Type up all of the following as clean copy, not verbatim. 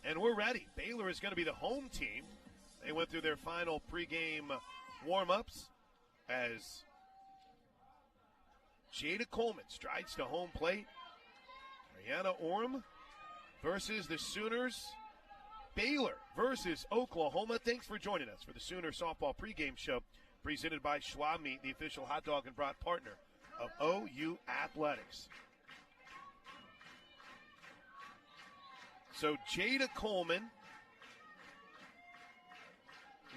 And we're ready. Baylor is going to be the home team. They went through their final pregame warm-ups as Jada Coleman strides to home plate. Brianna Orm versus the Sooners. Baylor versus Oklahoma. Thanks for joining us for the Sooner Softball pregame show presented by Schwab Meat, the official hot dog and brat partner of OU Athletics. So Jada Coleman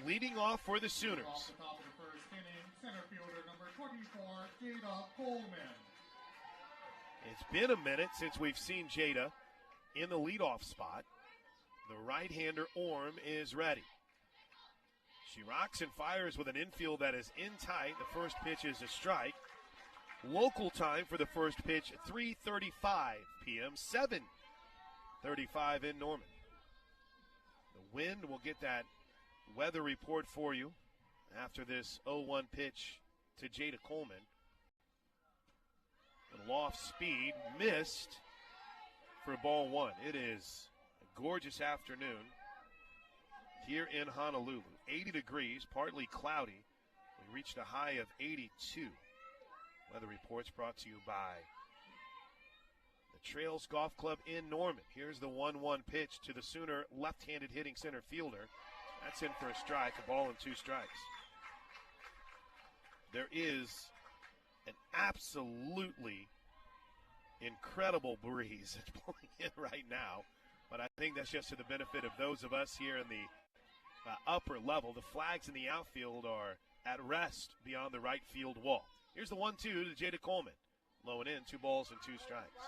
leading off for the Sooners. Off the top of the first inning, center fielder number 24, Jada Coleman. It's been a minute since we've seen Jada in the leadoff spot. The right-hander Orm is ready. She rocks and fires with an infield that is in tight. The first pitch is a strike. Local time for the first pitch, 3:35 p.m., 7:35 in Norman. The wind, will get that weather report for you after this 0-1 pitch to Jada Coleman. The off speed, missed for ball one. It is a gorgeous afternoon here in Honolulu. 80 degrees, partly cloudy. We reached a high of 82. Weather reports brought to you by the Trails Golf Club in Norman. Here's the 1-1 pitch to the Sooner left-handed hitting center fielder. That's in for a strike, a ball and two strikes. There is an absolutely incredible breeze that's blowing in right now, but I think that's just to the benefit of those of us here in the upper level. The flags in the outfield are at rest beyond the right field wall. Here's the 1-2 to Jada Coleman. Low and in, 2 balls and 2 strikes.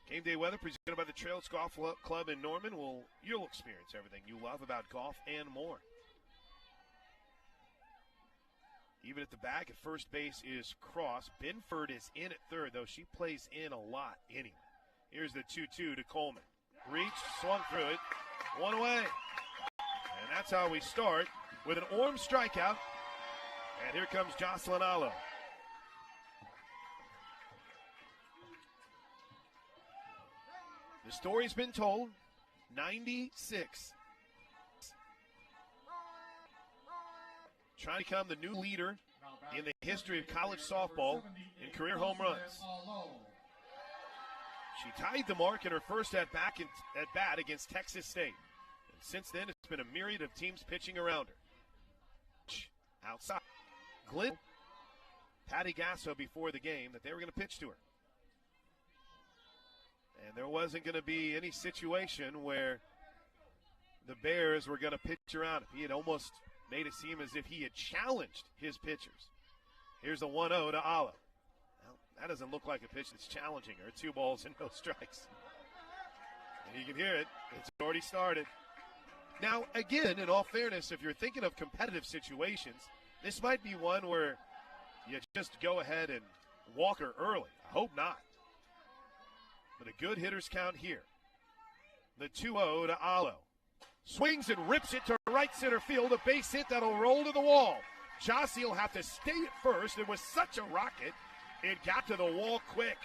Game day weather presented by the Trails Golf Club in Norman. You'll experience everything you love about golf and more. Even at the back at first base is Cross. Binford is in at third, though she plays in a lot anyway. Here's the 2-2 to Coleman. Reached, swung through it, one away. And that's how we start with an Orm strikeout. And here comes Jocelyn Allo. The story's been told. 96. Trying to become the new leader in the history of college softball in career home runs. She tied the mark in her first at-bat against Texas State. And since then, it's been a myriad of teams pitching around her. Outside. Glenn, Patty Gasso before the game that they were going to pitch to her. And there wasn't going to be any situation where the Bears were going to pitch around him. He had almost made it seem as if he had challenged his pitchers. Here's a 1-0 to Ala. Well, that doesn't look like a pitch that's challenging her. 2 balls and no strikes. And you can hear it. It's already started. Now, again, in all fairness, if you're thinking of competitive situations, this might be one where you just go ahead and walk her early. I hope not. But a good hitter's count here. The 2-0 to Allo. Swings and rips it to right center field. A base hit that'll roll to the wall. Jossie will have to stay at first. It was such a rocket. It got to the wall quick.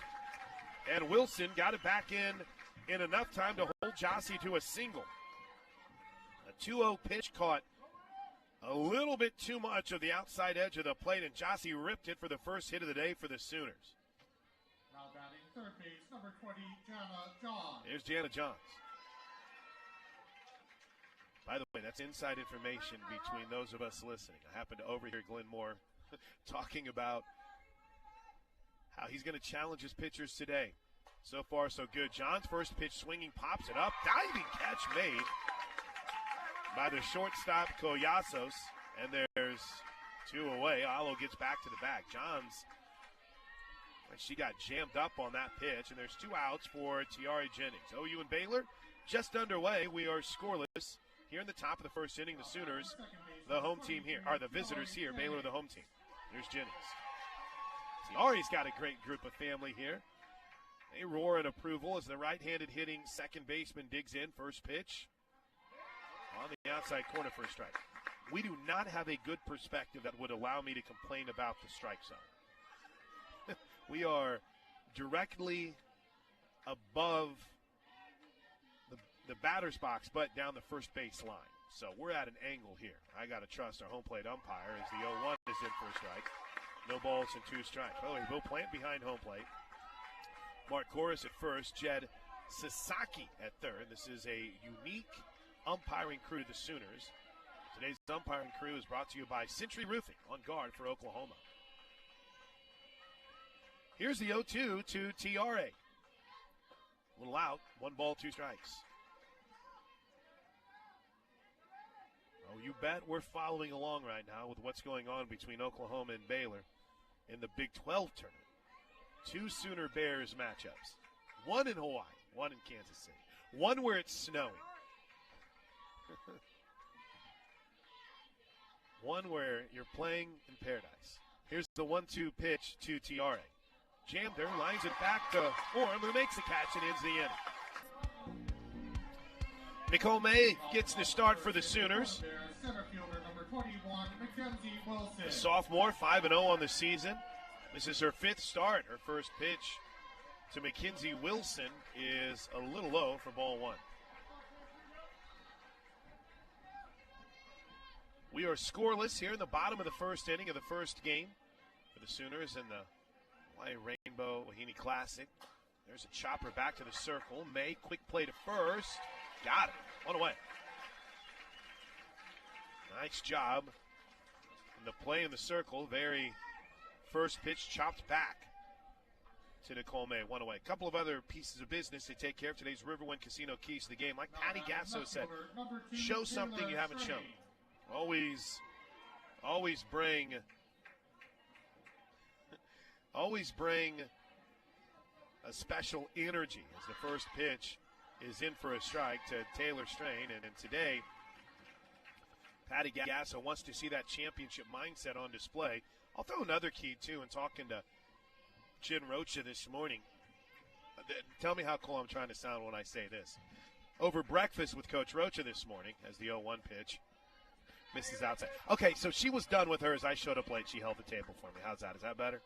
And Wilson got it back in enough time to hold Jossie to a single. A 2-0 pitch caught a little bit too much of the outside edge of the plate, and Jossie ripped it for the first hit of the day for the Sooners. Now batting third base, number 20, Jana Johns. Here's Jana Johns. By the way, that's inside information between those of us listening. I happened to overhear Glenn Moore talking about how he's going to challenge his pitchers today. So far, so good. Johns' first pitch swinging, pops it up. Diving catch made by the shortstop, Collasos. And there's 2 away. Allo gets back to the bag. Johns, she got jammed up on that pitch. And there's 2 outs for Tiare Jennings. OU and Baylor just underway. We are scoreless. Here in the top of the first inning, the Sooners, the home team here, are the visitors here. Baylor, the home team. Here's Jennings. Tiare's got a great group of family here. They roar in approval as the right-handed hitting second baseman digs in. First pitch on the outside corner for a strike. We do not have a good perspective that would allow me to complain about the strike zone. We are directly above the batter's box, but down the first base line. So we're at an angle here. I got to trust our home plate umpire as the 0-1 is in for a strike. No balls and 2 strikes. By the way, Will Plant behind home plate. Mark Corris at first. Jed Sasaki at third. This is a unique umpiring crew to the Sooners. Today's umpiring crew is brought to you by Century Roofing on guard for Oklahoma. Here's the 0-2 to Tiare. Little out. 1 ball, 2 strikes. Oh, you bet we're following along right now with what's going on between Oklahoma and Baylor in the Big 12 tournament. 2 Sooner Bears matchups. 1 in Hawaii, 1 in Kansas City. 1 where it's snowing. 1 where you're playing in paradise. Here's the 1-2 pitch to Tiare. Jammed her, lines it back to Orm, who makes the catch and ends the inning. Nicole May gets the start for the Sooners. Center fielder number 21, Mackenzie Wilson. The sophomore, 5-0 on the season. This is her 5th start. Her first pitch to Mackenzie Wilson is a little low for ball 1. We are scoreless here in the bottom of the first inning of the first game for the Sooners in the Hawaii Rainbow Wahine Classic. There's a chopper back to the circle. May, quick play to first. Got it. 1 away. Nice job. And the play in the circle, very first pitch chopped back to Nicole May. 1 away. A couple of other pieces of business to take care of. Today's Riverwind Casino keys to the game. Like Patty Gasso said, show something you haven't shown. Always bring a special energy as the first pitch is in for a strike to Taylor Strain. And today, Patty Gasso wants to see that championship mindset on display. I'll throw another key, too, in talking to Jen Rocha this morning. Tell me how cool I'm trying to sound when I say this. Over breakfast with Coach Rocha this morning as the 0-1 pitch misses outside. Okay, so she was done with her as I showed up late. She held the table for me. How's that? Is that better?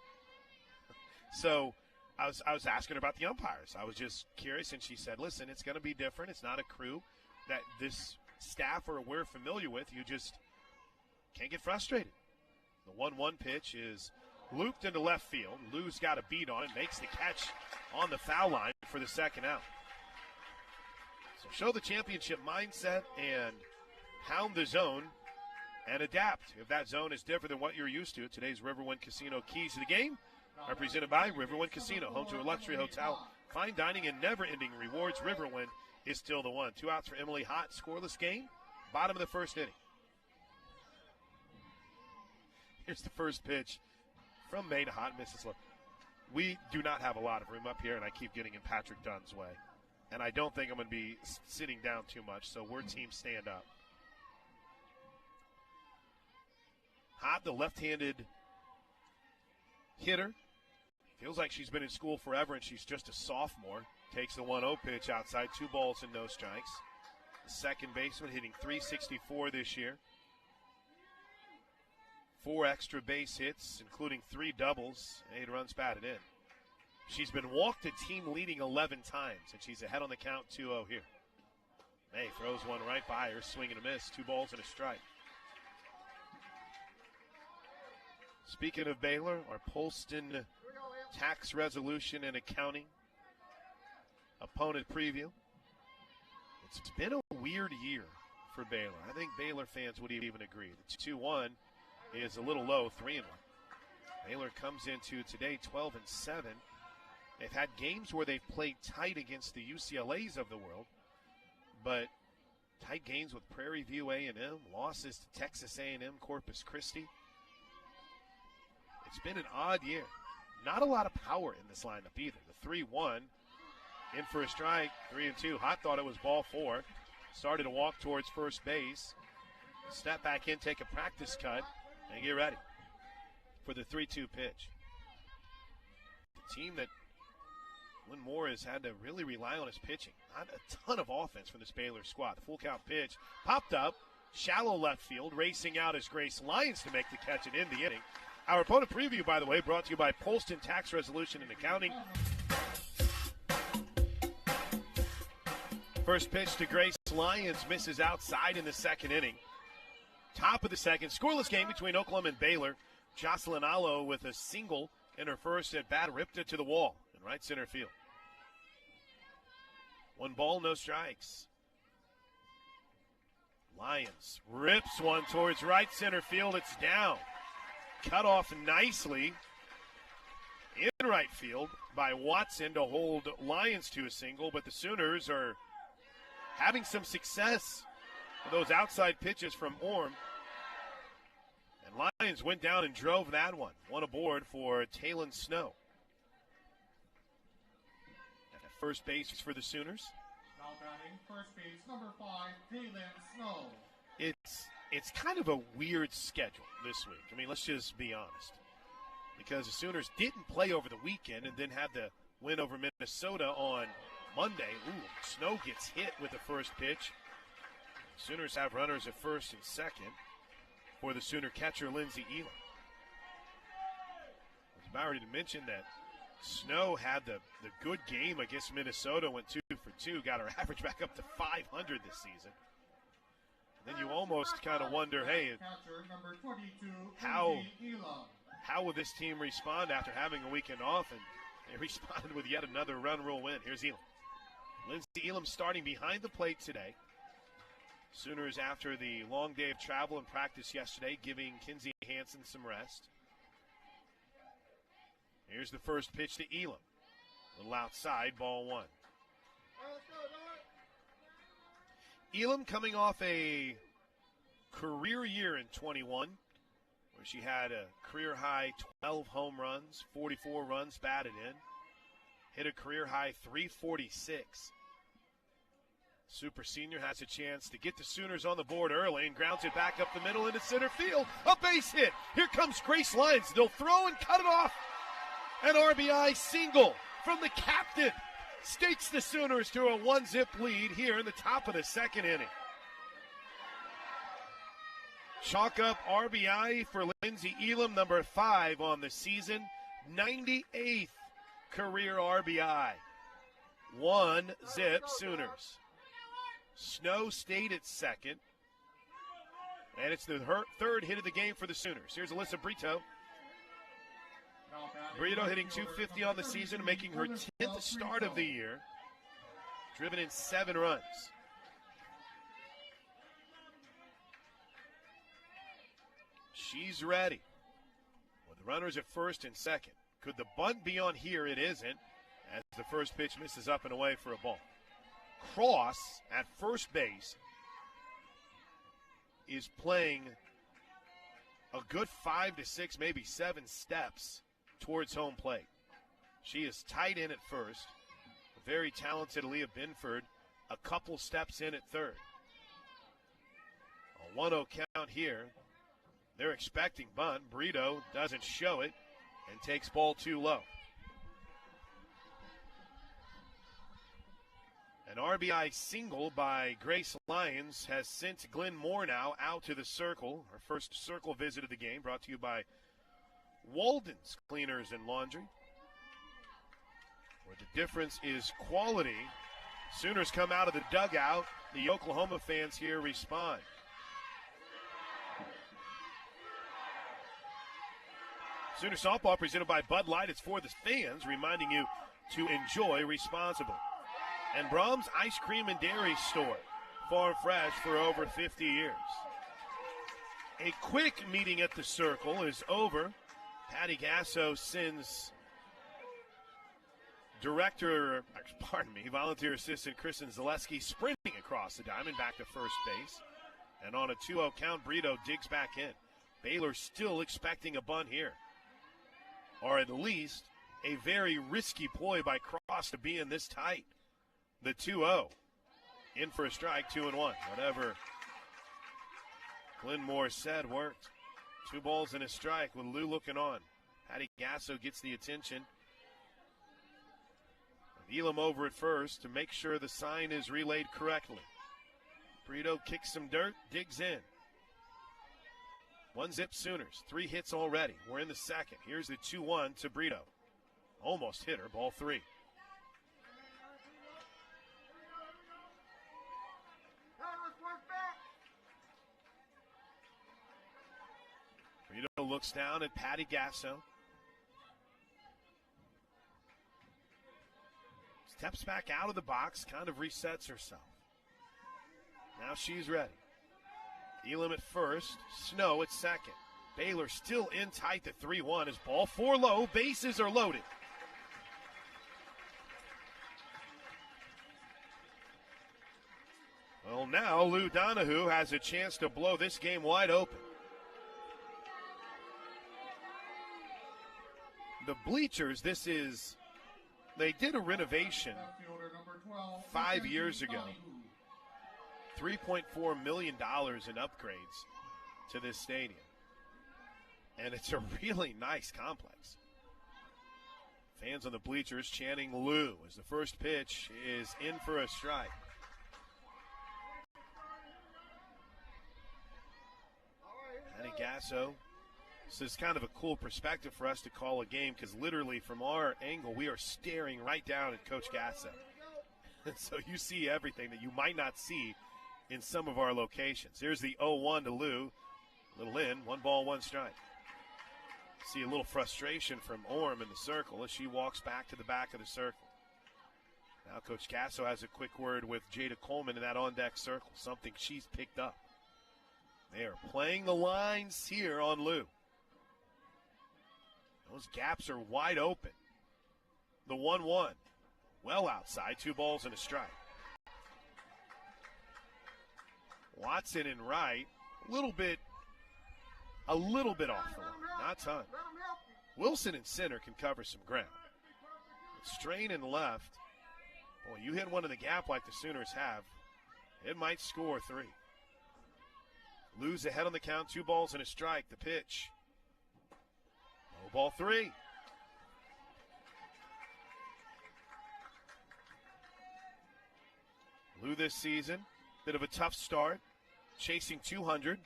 So I was asking her about the umpires. I was just curious, and she said, listen, it's going to be different. It's not a crew that this staff or we're familiar with. You just can't get frustrated. The 1-1 pitch is looped into left field. Lou's got a beat on it, makes the catch on the foul line for the second out. So show the championship mindset and pound the zone and adapt if that zone is different than what you're used to. Today's Riverwind Casino keys to the game are presented by Riverwind Casino, home to a luxury hotel, fine dining, and never-ending rewards. Riverwind is still the one. 2 outs for Emily Hott. Scoreless game. Bottom of the first inning. Here's the first pitch from May to Hott, misses low. We do not have a lot of room up here, and I keep getting in Patrick Dunn's way. And I don't think I'm going to be sitting down too much, so we're team stand up. Hott, the left-handed hitter. Feels like she's been in school forever, and she's just a sophomore. Takes the 1-0 pitch outside, 2 balls and no strikes. The second baseman hitting .364 this year. 4 extra base hits, including 3 doubles, 8 runs batted in. She's been walked a team-leading 11 times, and she's ahead on the count 2-0 here. May throws one right by her, swing and a miss, 2 balls and a strike. Speaking of Baylor, our Polston tax resolution and accounting opponent preview. It's been a weird year for Baylor. I think Baylor fans would even agree. The 2-1 is a little low, 3-1. Baylor comes into today 12-7. They've had games where they've played tight against the UCLAs of the world, but tight games with Prairie View A&M, losses to Texas A&M, Corpus Christi. It's been an odd year. Not a lot of power in this lineup either. The 3-1 in for a strike, 3-2. Hott thought it was ball 4. Started to walk towards first base. Step back in, take a practice cut, and get ready for the 3-2 pitch. The team that Lynn Moore has had to really rely on his pitching. Not a ton of offense from this Baylor squad. The full count pitch popped up, shallow left field, racing out as Grace Lyons to make the catch and end the inning. Our opponent preview, by the way, brought to you by Polston Tax Resolution and Accounting. First pitch to Grace Lyons misses outside in the second inning. Top of the second, scoreless game between Oklahoma and Baylor. Jocelyn Allo with a single in her first at bat, ripped it to the wall in right center field. 1 ball, no strikes. Lyons rips one towards right center field. It's down. Cut off nicely in right field by Watson to hold Lyons to a single, but the Sooners are having some success with those outside pitches from Orm. And Lyons went down and drove that one. One aboard for Talon Snow. At first base for the Sooners. Now batting first base, number 5, Talon Snow. It's kind of a weird schedule this week. I mean, let's just be honest. Because the Sooners didn't play over the weekend and then had the win over Minnesota on Monday. Snow gets hit with the first pitch. Sooners have runners at first and second for the Sooner catcher, Lindsey Elam. I was about ready to mention that Snow had the good game against Minnesota, went 2 for 2, got her average back up to 500 this season. And then you almost kind of wonder, hey, Catcher, number 22, how Lindsey Elam. How will this team respond after having a weekend off? And they responded with yet another run rule win. Here's Elam. Lindsey Elam starting behind the plate today. Sooners, after the long day of travel and practice yesterday, giving Kinsey Hansen some rest. Here's the first pitch to Elam. A little outside, ball 1. Elam coming off a career year in 21. Where she had a career-high 12 home runs, 44 runs batted in. Hit a career-high 346. Super Senior has a chance to get the Sooners on the board early and grounds it back up the middle into center field. A base hit. Here comes Grace Lyons. They'll throw and cut it off. An RBI single from the captain stakes the Sooners to a 1-zip lead here in the top of the second inning. Chalk up RBI for Lindsey Elam, number 5 on the season. 98th career RBI. 1-zip Sooners. Snow stayed at second. And it's the third hit of the game for the Sooners. Here's Alyssa Brito. Brito hitting .250 on the season, making her 10th start of the year. Driven in 7 runs. She's ready. With the runners at first and second. Could the bunt be on here? It isn't. As the first pitch misses up and away for a ball. Cross at first base is playing a good 5 to 6, maybe 7 steps towards home plate. She is tight in at first. The very talented Aaliyah Binford a couple steps in at third. A 1-0 count here. They're expecting bunt. Brito doesn't show it and takes ball 2 low. An RBI single by Grace Lyons has sent Glenn Moore now out to the circle. Our first circle visit of the game brought to you by Walden's Cleaners and Laundry, where the difference is quality. Sooners come out of the dugout. The Oklahoma fans here respond. Sooner softball presented by Bud Light. It's for the fans, reminding you to enjoy responsibly. And Brahms Ice Cream and Dairy Store, farm fresh for over 50 years. A quick meeting at the circle is over. Patty Gasso sends volunteer assistant Kristen Zaleski sprinting across the diamond back to first base. And on a 2-0 count, Brito digs back in. Baylor still expecting a bunt here. Or at least a very risky ploy by Cross to be in this tight. The 2-0. In for a strike, 2-1. Whatever Glenn Moore said worked. 2 balls and a strike with Lou looking on. Patty Gasso gets the attention. Elam over at first to make sure the sign is relayed correctly. Brito kicks some dirt, digs in. 1-zip Sooners. 3 hits already. We're in the second. Here's the 2-1 to Brito. Almost hit her. Ball 3. looks down at Patty Gasso. Steps back out of the box, kind of resets herself. Now she's ready. Elam at first, Snow at second. Baylor still in tight at 3-1 as ball 4 low, bases are loaded. Well, now Lou Donahue has a chance to blow this game wide open. The bleachers, they did a renovation 5 years ago. $3.4 million in upgrades to this stadium. And it's a really nice complex. Fans on the bleachers chanting Lou as the first pitch is in for a strike. Patty Gasso. This is kind of a cool perspective for us to call a game because literally from our angle, we are staring right down at Coach Gasso. And so you see everything that you might not see in some of our locations. Here's the 0-1 to Lou. Little in, 1 ball, 1 strike. See a little frustration from Orm in the circle as she walks back to the back of the circle. Now Coach Gasso has a quick word with Jada Coleman in that on-deck circle, something she's picked up. They are playing the lines here on Lou. Those gaps are wide open. The 1-1, well outside, 2 balls and a strike. Watson in right, a little bit off the line, not a ton. Wilson in center can cover some ground. Strain in left, boy, you hit one in the gap like the Sooners have, it might score 3. Lou's ahead on the count, 2 balls and a strike. The pitch. Low ball 3. Lou this season, bit of a tough start, chasing 200,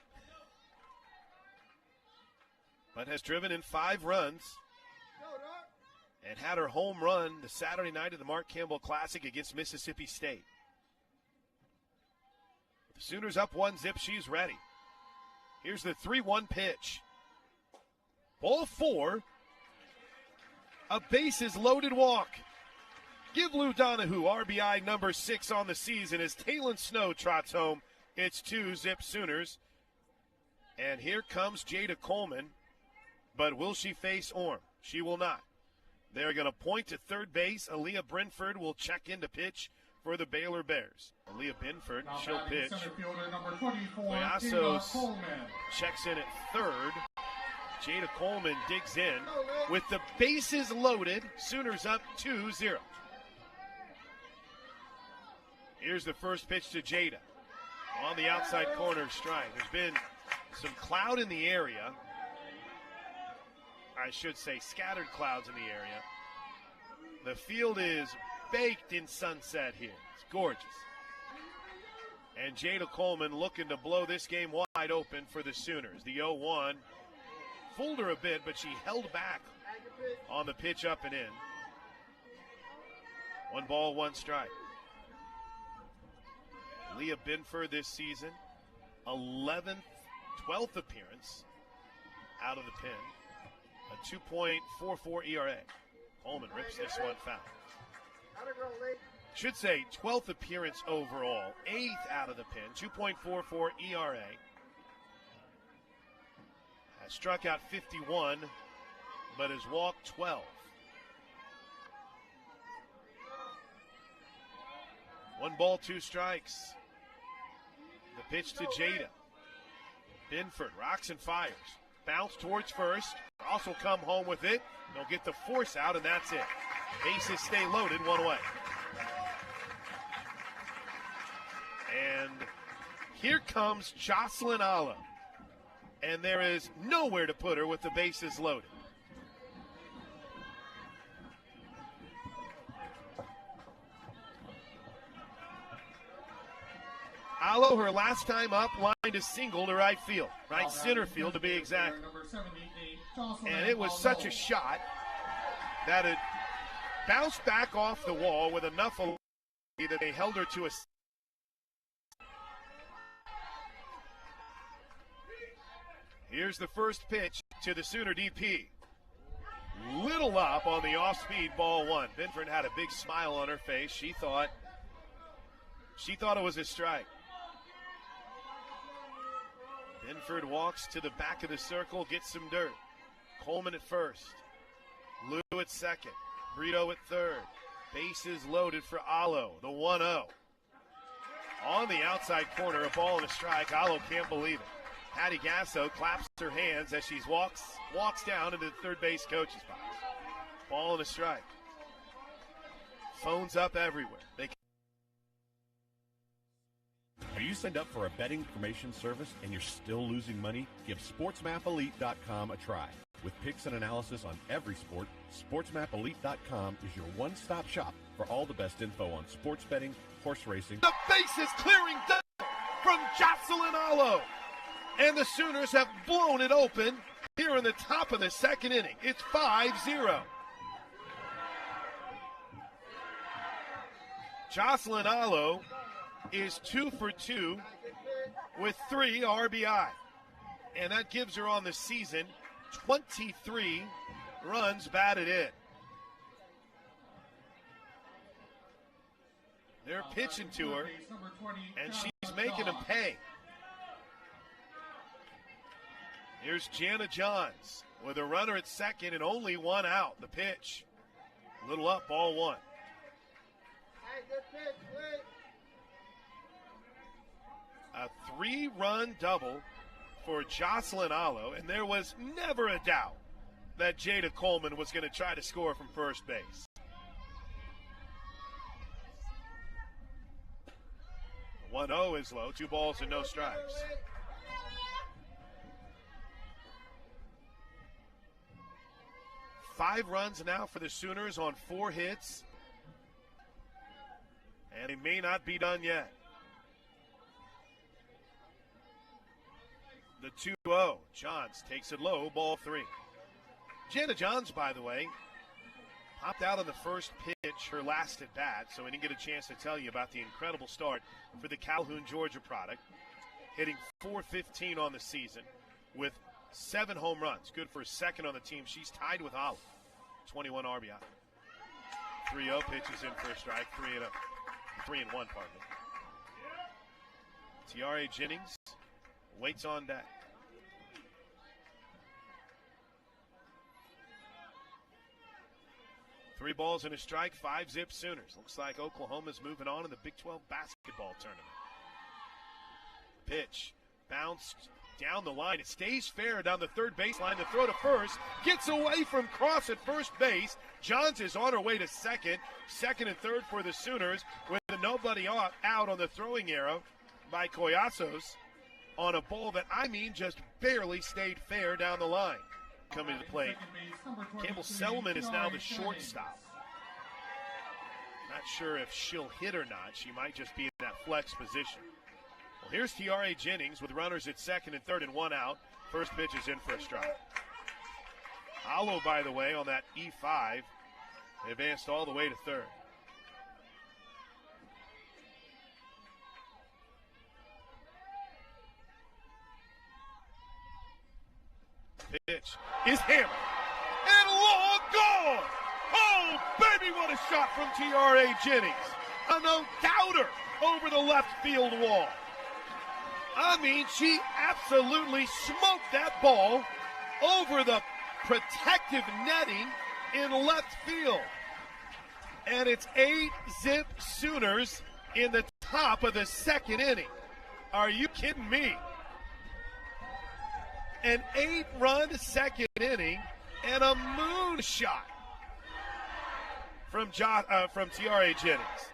but has driven in 5 runs and had her home run the Saturday night of the Mark Campbell Classic against Mississippi State. The Sooners up 1-0, she's ready. Here's the 3-1 pitch. Ball 4. A bases loaded walk. Give Lou Donahue RBI number 6 on the season as Taylon Snow trots home. It's 2-0 Sooners. And here comes Jada Coleman. But will she face Orm? She will not. They're going to point to third base. Aaliyah Brinford will check in to pitch for the Baylor Bears. Aaliyah Binford, she'll pitch. Moyasos checks in at third. Jada Coleman digs in. With the bases loaded, Sooners up 2-0. Here's the first pitch to Jada. On the outside corner strike. There's been some cloud in the area. I should say scattered clouds in the area. The field is baked in sunset here. It's gorgeous. And Jada Coleman looking to blow this game wide open for the Sooners. The 0-1 fooled her a bit, but she held back on the pitch up and in. 1 ball, 1 strike. Leah Binford this season, 12th appearance out of the pen. A 2.44 ERA. Coleman rips this one foul. Should say 12th appearance overall, 8th out of the pen, 2.44 ERA. Has struck out 51, but has walked 12. One ball, 2 strikes. The pitch to Jada. Binford rocks and fires. Bounce towards first. Ross will come home with it. They'll get the force out, and that's it. Bases stay loaded, 1 away. And here comes Jocelyn Alla. And there is nowhere to put her with the bases loaded. Allo, her last time up, lined a single to right field. Right center field, to be exact. And it was such a shot that it bounced back off the wall with enough velocity that they held her to a... Here's the first pitch to the Sooner DP. Little up on the off-speed ball one. Binford had a big smile on her face. She thought it was a strike. Binford walks to the back of the circle, gets some dirt. Coleman at first. Lou at second. Brito at third. Bases loaded for Allo, the 1-0. On the outside corner, a ball and a strike. Allo can't believe it. Patty Gasso claps her hands as she walks down into the third base coach's box. Ball and a strike. Phones up everywhere. Are you signed up for a betting information service and you're still losing money? Give SportsMapElite.com a try. With picks and analysis on every sport, SportsMapElite.com is your one-stop shop for all the best info on sports betting, horse racing. The bases clearing double from Jocelyn Allo. And the Sooners have blown it open here in the top of the second inning. It's 5-0. Jocelyn Allo is 2 for 2 with 3 RBI. And that gives her on the season 23 runs batted in. They're pitching to her, and she's making them pay. Here's Jana Johns with a runner at second and only one out. The pitch. A little up, ball one. A 3-run double for Jocelyn Allo, and there was never a doubt that Jada Coleman was going to try to score from first base. The 1-0 is low, 2 balls and no strikes. Five runs now for the Sooners on 4 hits, and it may not be done yet. The 2-0. Johns takes it low, ball 3. Jana Johns, by the way, popped out on the first pitch, her last at bat, so we didn't get a chance to tell you about the incredible start for the Calhoun, Georgia product. Hitting .415 on the season with 7 home runs. Good for a second on the team. She's tied with Olive. 21 RBI. 3-0 pitches in for a strike. 3-1, pardon me. Tiare Jennings waits on deck. Three balls and a strike, 5-zip Sooners. Looks like Oklahoma's moving on in the Big 12 basketball tournament. Pitch bounced down the line. It stays fair down the third baseline. The throw to first. Gets away from Cross at first base. Johns is on her way to second. Second and third for the Sooners with nobody out on the throwing arrow by Collasos on a ball that, just barely stayed fair down the line. Coming to the plate. Campbell Selman is now the shortstop. Not sure if she'll hit or not. She might just be in that flex position. Well, here's Tiare Jennings with runners at second and third and one out. First pitch is in for a strike. Allo, by the way, on that E5, advanced all the way to third. Pitch is hammered. And long gone! Oh, baby, what a shot from Tiare Jennings. A no-doubter over the left field wall. She absolutely smoked that ball over the protective netting in left field. And it's 8-zip Sooners in the top of the second inning. Are you kidding me? An 8-run second inning and a moonshot from Tiare Jennings.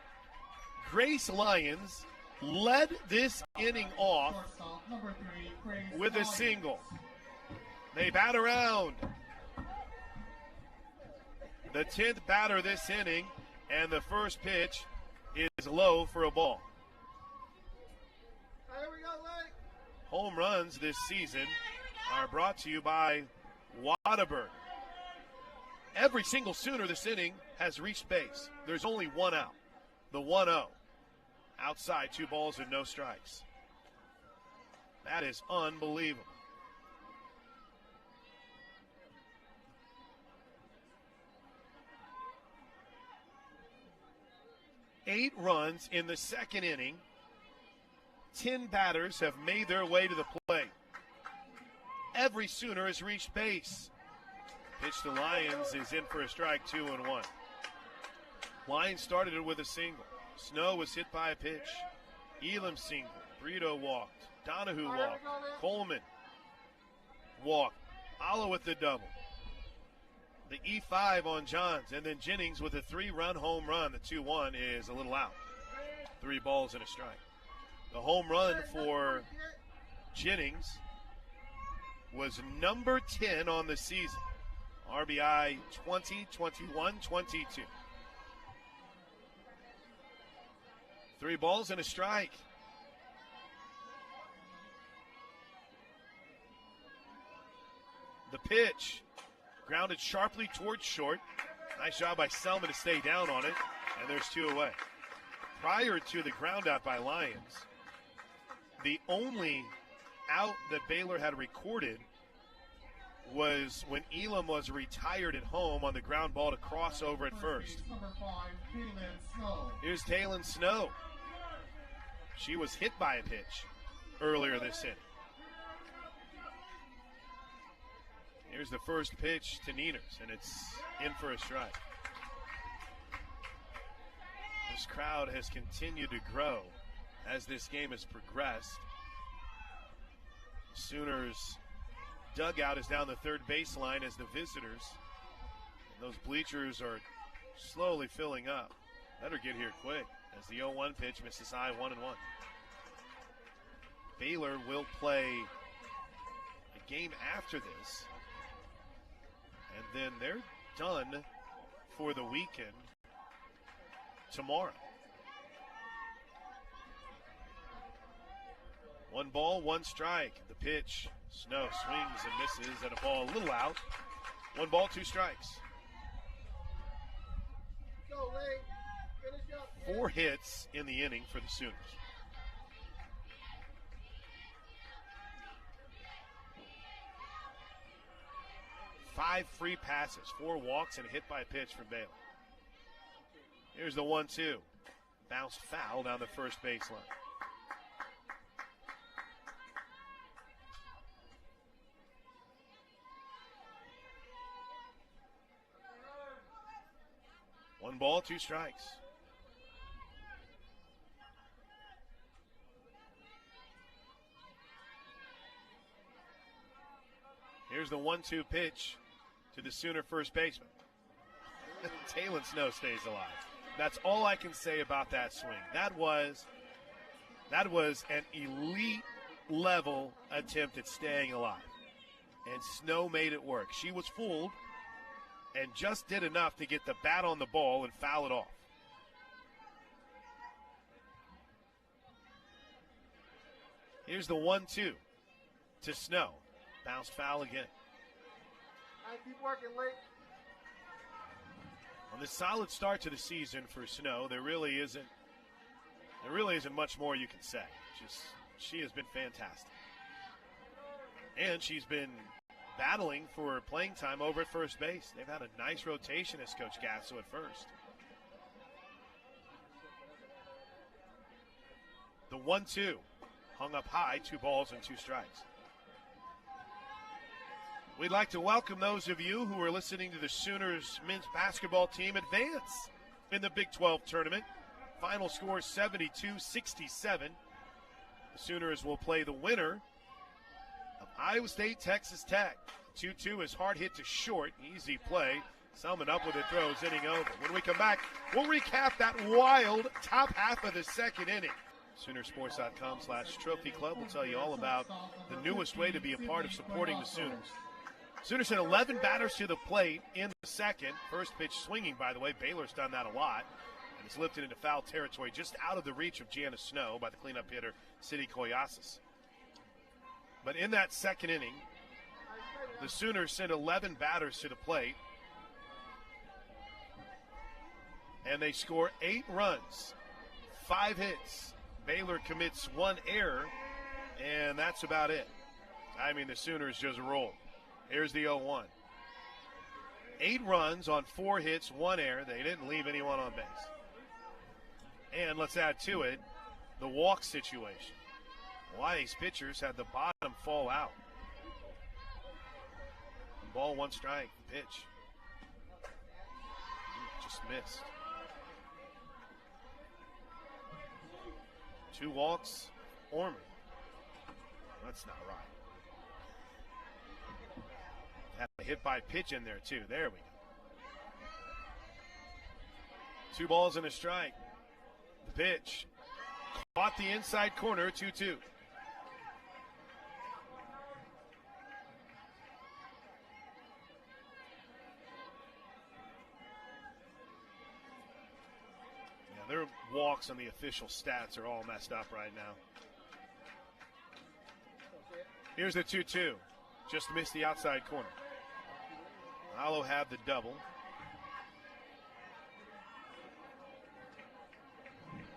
Grace Lyons led this inning off with a single. They bat around. The 10th batter this inning, and the first pitch is low for a ball. Home runs this season are brought to you by Whataburger. Every single Sooner this inning has reached base. There's only one out. The 1-0. Outside, 2 balls and no strikes. That is unbelievable. 8 runs in the second inning. 10 batters have made their way to the plate. Every Sooner has reached base. Pitch to Lyons is in for a strike, 2-1. Lyons started it with a single. Snow was hit by a pitch. Elam single. Brito walked. Donahue walked. Coleman walked. Alla with the double. The E5 on Johns, and then Jennings with a 3-run home run. The 2-1 is a little out. 3 balls and a strike. The home run for Jennings was number 10 on the season. RBI 20, 21, 22. 3 balls and a strike. The pitch grounded sharply towards short. Nice job by Selma to stay down on it, and there's 2 away. Prior to the ground out by Lyons, the only out that Baylor had recorded was when Elam was retired at home on the ground ball to cross over at first. Here's Taylon Snow. She was hit by a pitch earlier this inning. Here's the first pitch to Nieners, and it's in for a strike. This crowd has continued to grow as this game has progressed. Sooners dugout is down the third baseline as the visitors. And those bleachers are slowly filling up. Better get here quick as the 0-1 pitch misses high, 1-1. Baylor will play a game after this, and then they're done for the weekend tomorrow. 1 ball, 1 strike. The pitch, Snow swings and misses, and a ball a little out. 1 ball, 2 strikes. 4 hits in the inning for the Sooners. Five free passes, 4 walks, and a hit by a pitch from Baylor. Here's the 1-2. Bounced foul down the first baseline. One ball, 2 strikes. Here's the 1-2 pitch to the Sooner first baseman. Taylon Snow stays alive. That's all I can say about that swing. That was an elite level attempt at staying alive. And Snow made it work. She was fooled and just did enough to get the bat on the ball and foul it off. Here's the 1-2 to Snow. Bounced foul again. I keep working late. On this solid start to the season for Snow, there really isn't much more you can say. She has been fantastic. And she's been battling for playing time over at first base. They've had a nice rotation as Coach Gasso at first. The 1-2 hung up high, 2 balls and 2 strikes. We'd like to welcome those of you who are listening to the Sooners men's basketball team advance in the Big 12 tournament. Final score 72-67. The Sooners will play the winner of Iowa State, Texas Tech. 2-2 is hard hit to short. Easy play. Selman up with it, throws, inning over. When we come back, we'll recap that wild top half of the second inning. Soonersports.com/Trophy Club will tell you all about the newest way to be a part of supporting the Sooners. Sooners had 11 batters to the plate in the second. First pitch swinging, by the way. Baylor's done that a lot. And it's lifted into foul territory just out of the reach of Janice Snow by the cleanup hitter, City Koyasis. But in that second inning, the Sooners sent 11 batters to the plate. And they score 8 runs, 5 hits. Baylor commits 1 error, and that's about it. I mean, the Sooners just rolled. Here's the 0-1. 8 runs on 4 hits, 1 error. They didn't leave anyone on base. And let's add to it the walk situation. Why these pitchers had the bottom fall out. Ball, 1 strike, pitch. Just missed. 2 walks, Orman. That's not right. Had a hit by pitch in there, too. There we go. 2 balls and a strike. The pitch. Caught the inside corner, 2-2. Their walks on the official stats are all messed up right now. Here's the 2-2. Just missed the outside corner. Alo had the double.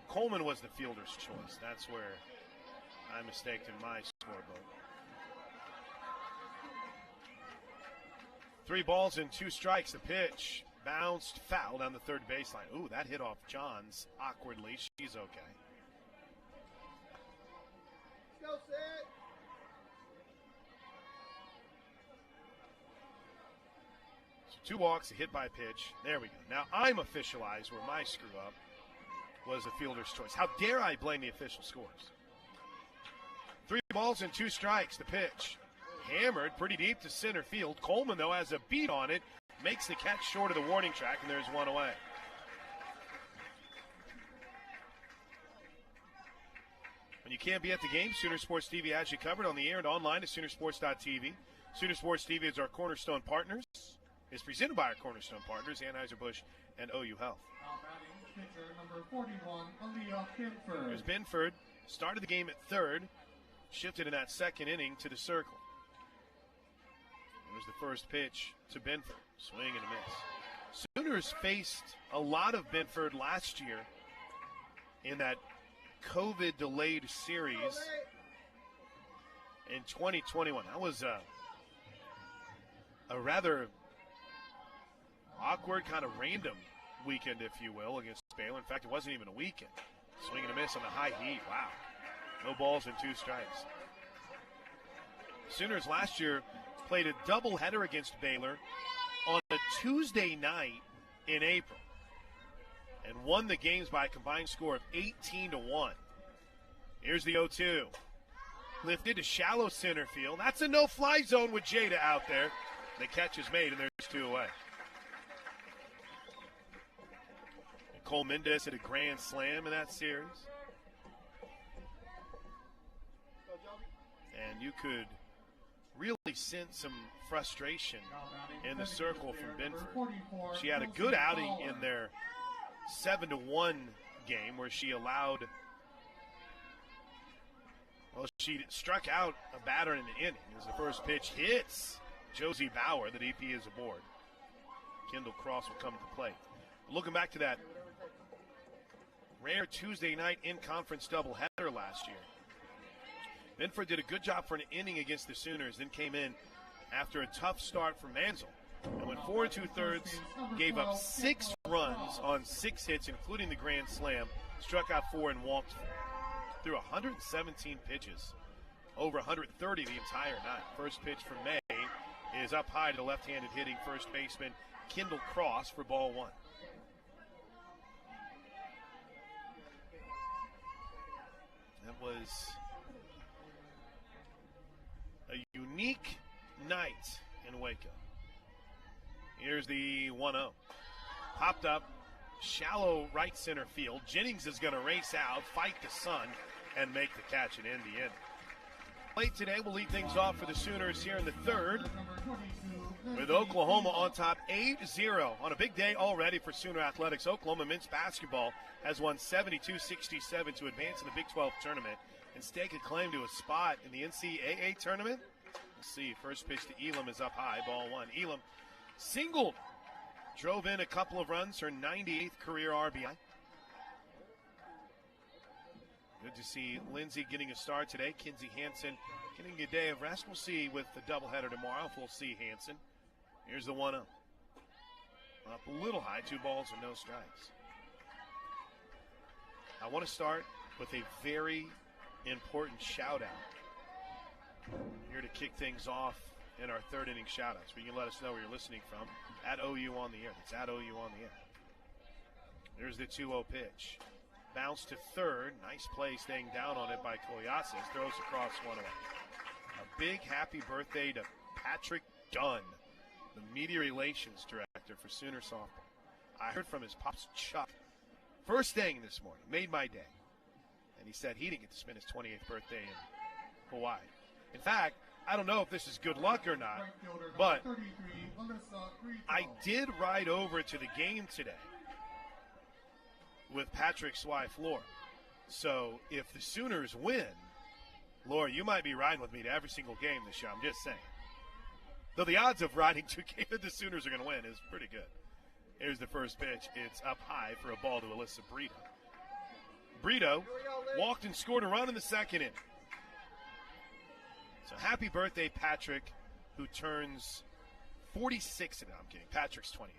Coleman was the fielder's choice. That's where I mistaked in my scoreboard. 3 balls and 2 strikes. The pitch. Bounced foul down the third baseline. Ooh, that hit off Johns awkwardly. She's okay. Go, Sid. So 2 walks, a hit by pitch. There we go. Now I'm officialized where my screw up was the fielder's choice. How dare I blame the official scores? 3 balls and 2 strikes. The pitch. Hammered pretty deep to center field. Coleman, though, has a beat on it. Makes the catch short of the warning track, and there's 1 away. When you can't be at the game, Sooner Sports TV has you covered on the air and online at Soonersports.tv. Sooner Sports TV is our cornerstone partners. It's presented by our cornerstone partners, Anheuser-Busch and OU Health. Now batting pitcher number 41, Aaliyah Binford. Here's Binford. Started the game at third. Shifted in that second inning to the circle. There's the first pitch to Binford. Swing and a miss. Sooners faced a lot of Binford last year in that COVID-delayed series in 2021. That was a rather awkward, kind of random weekend, if you will, against Baylor. In fact, it wasn't even a weekend. Swing and a miss on the high heat. Wow. No balls and 2 strikes. Sooners last year played a doubleheader against Baylor on a Tuesday night in April and won the games by a combined score of 18-1. Here's the 0-2. Lifted to shallow center field. That's a no-fly zone with Jada out there. The catch is made, and there's 2 away. And Cole Mendez hit a grand slam in that series. And you could really sense some frustration in the circle from Binford. She had a good outing in their 7-1 game where she allowed, well, she struck out a batter in the inning as the first pitch hits Josie Bauer. The DP is aboard. Kendall Cross will come to play. Looking back to that rare Tuesday night in-conference doubleheader last year, Binford did a good job for an inning against the Sooners, then came in after a tough start for Mansell and went 4 2/3, gave up 6 runs on 6 hits, including the grand slam, struck out 4 and walked 4. Threw 117 pitches, over 130 the entire night. First pitch from May is up high to the left-handed hitting first baseman Kendall Cross for ball 1. That was a unique night in Waco. Here's the 1-0. Popped up, shallow right center field. Jennings is going to race out, fight the sun, and make the catch and end the inning. Late today, we'll lead things off for the Sooners here in the third, with Oklahoma on top 8-0 on a big day already for Sooner Athletics. Oklahoma men's basketball has won 72-67 to advance in the Big 12 tournament and stake a claim to a spot in the NCAA tournament. Let's see. First pitch to Elam is up high, ball 1. Elam singled, drove in a couple of runs, her 98th career RBI. Good to see Lindsay getting a start today. Kinsey Hansen getting a day of rest. We'll see with the doubleheader tomorrow if we'll see Hansen. Here's the 1-0. Up a little high, 2 balls and no strikes. I want to start with a very important shout-out. Here to kick things off in our third inning shout-outs. You can let us know where you're listening from at OU on the air. That's at OU on the air. There's the 2-0 pitch. Bounce to third. Nice play staying down on it by Koyasis. Throws across one away. A big happy birthday to Patrick Dunn, the media relations director for Sooner softball. I heard from his pops Chuck first thing this morning. Made my day. And he said he didn't get to spend his 28th birthday in Hawaii. In fact, I don't know if this is good luck or not, but I did ride over to the game today with Patrick's wife, Laura. So if the Sooners win, Laura, you might be riding with me to every single game this year. I'm just saying. Though the odds of riding to a game that the Sooners are going to win is pretty good. Here's the first pitch. It's up high for a ball to Alyssa Brito. Brito walked and scored a run in the second inning. So happy birthday, Patrick, who turns 46 today. I'm kidding. Patrick's 28.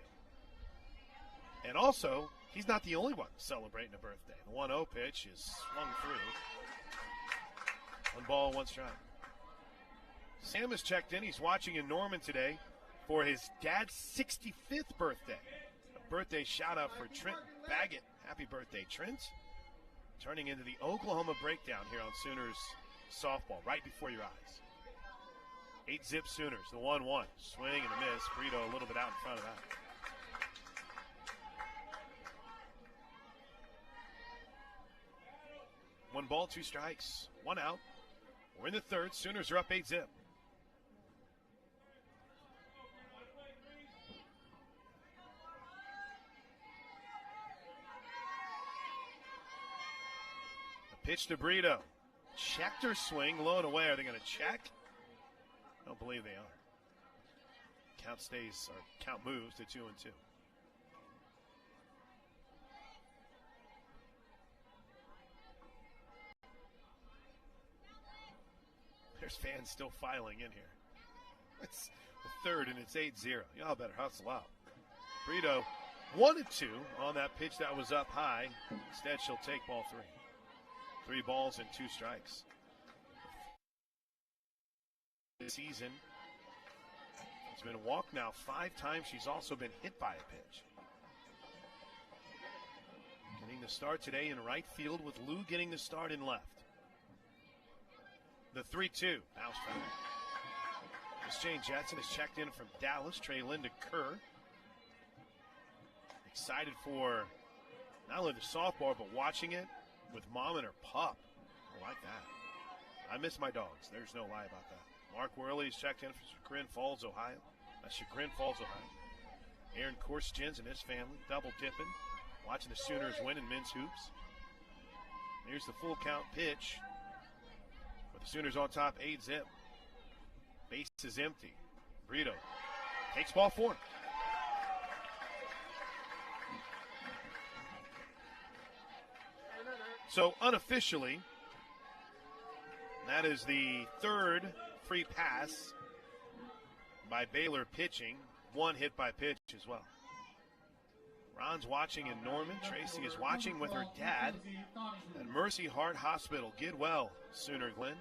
And also, he's not the only one celebrating a birthday. The 1-0 pitch is swung through. 1 ball, 1 strike. Sam has checked in. He's watching in Norman today for his dad's 65th birthday. A birthday shout-out for Trent Baggett. Happy birthday, Trent. Turning into the Oklahoma breakdown here on Sooners softball right before your eyes. 8-zip Sooners, the 1-1. Swing and a miss. Brito a little bit out in front of that. One ball, 2 strikes, 1 out. We're in the third. Sooners are up 8-zip. The pitch to Brito. Checked her swing, low and away. Are they going to check? I don't believe they are. Count moves to 2-2. There's fans still filing in here. It's the third and it's 8-0. Y'all better hustle out. Brito 1-2 on that pitch that was up high. Instead, she'll take ball 3. 3 balls and 2 strikes. This season, it's been walked now 5 times. She's also been hit by a pitch. Getting the start today in right field with Lou getting the start in left. The 3-2. Bounce back. Miss Jane Jetson has checked in from Dallas. Trey Linda Kerr. Excited for not only the softball, but watching it with mom and her pup. I like that. I miss my dogs. There's no lie about that. Mark Worley is checked in from Chagrin Falls, Ohio. That's Chagrin Falls, Ohio. Aaron Korstjens and his family double dipping, watching the Sooners win in men's hoops. Here's the full count pitch. With the Sooners on top, 8-zip. Base is empty. Brito takes ball 4. So unofficially, that is the third free pass by Baylor pitching. 1 hit by pitch as well. Ron's watching in Norman. Tracy is watching with her dad at Mercy Heart Hospital. Get well, Sooner Glenn.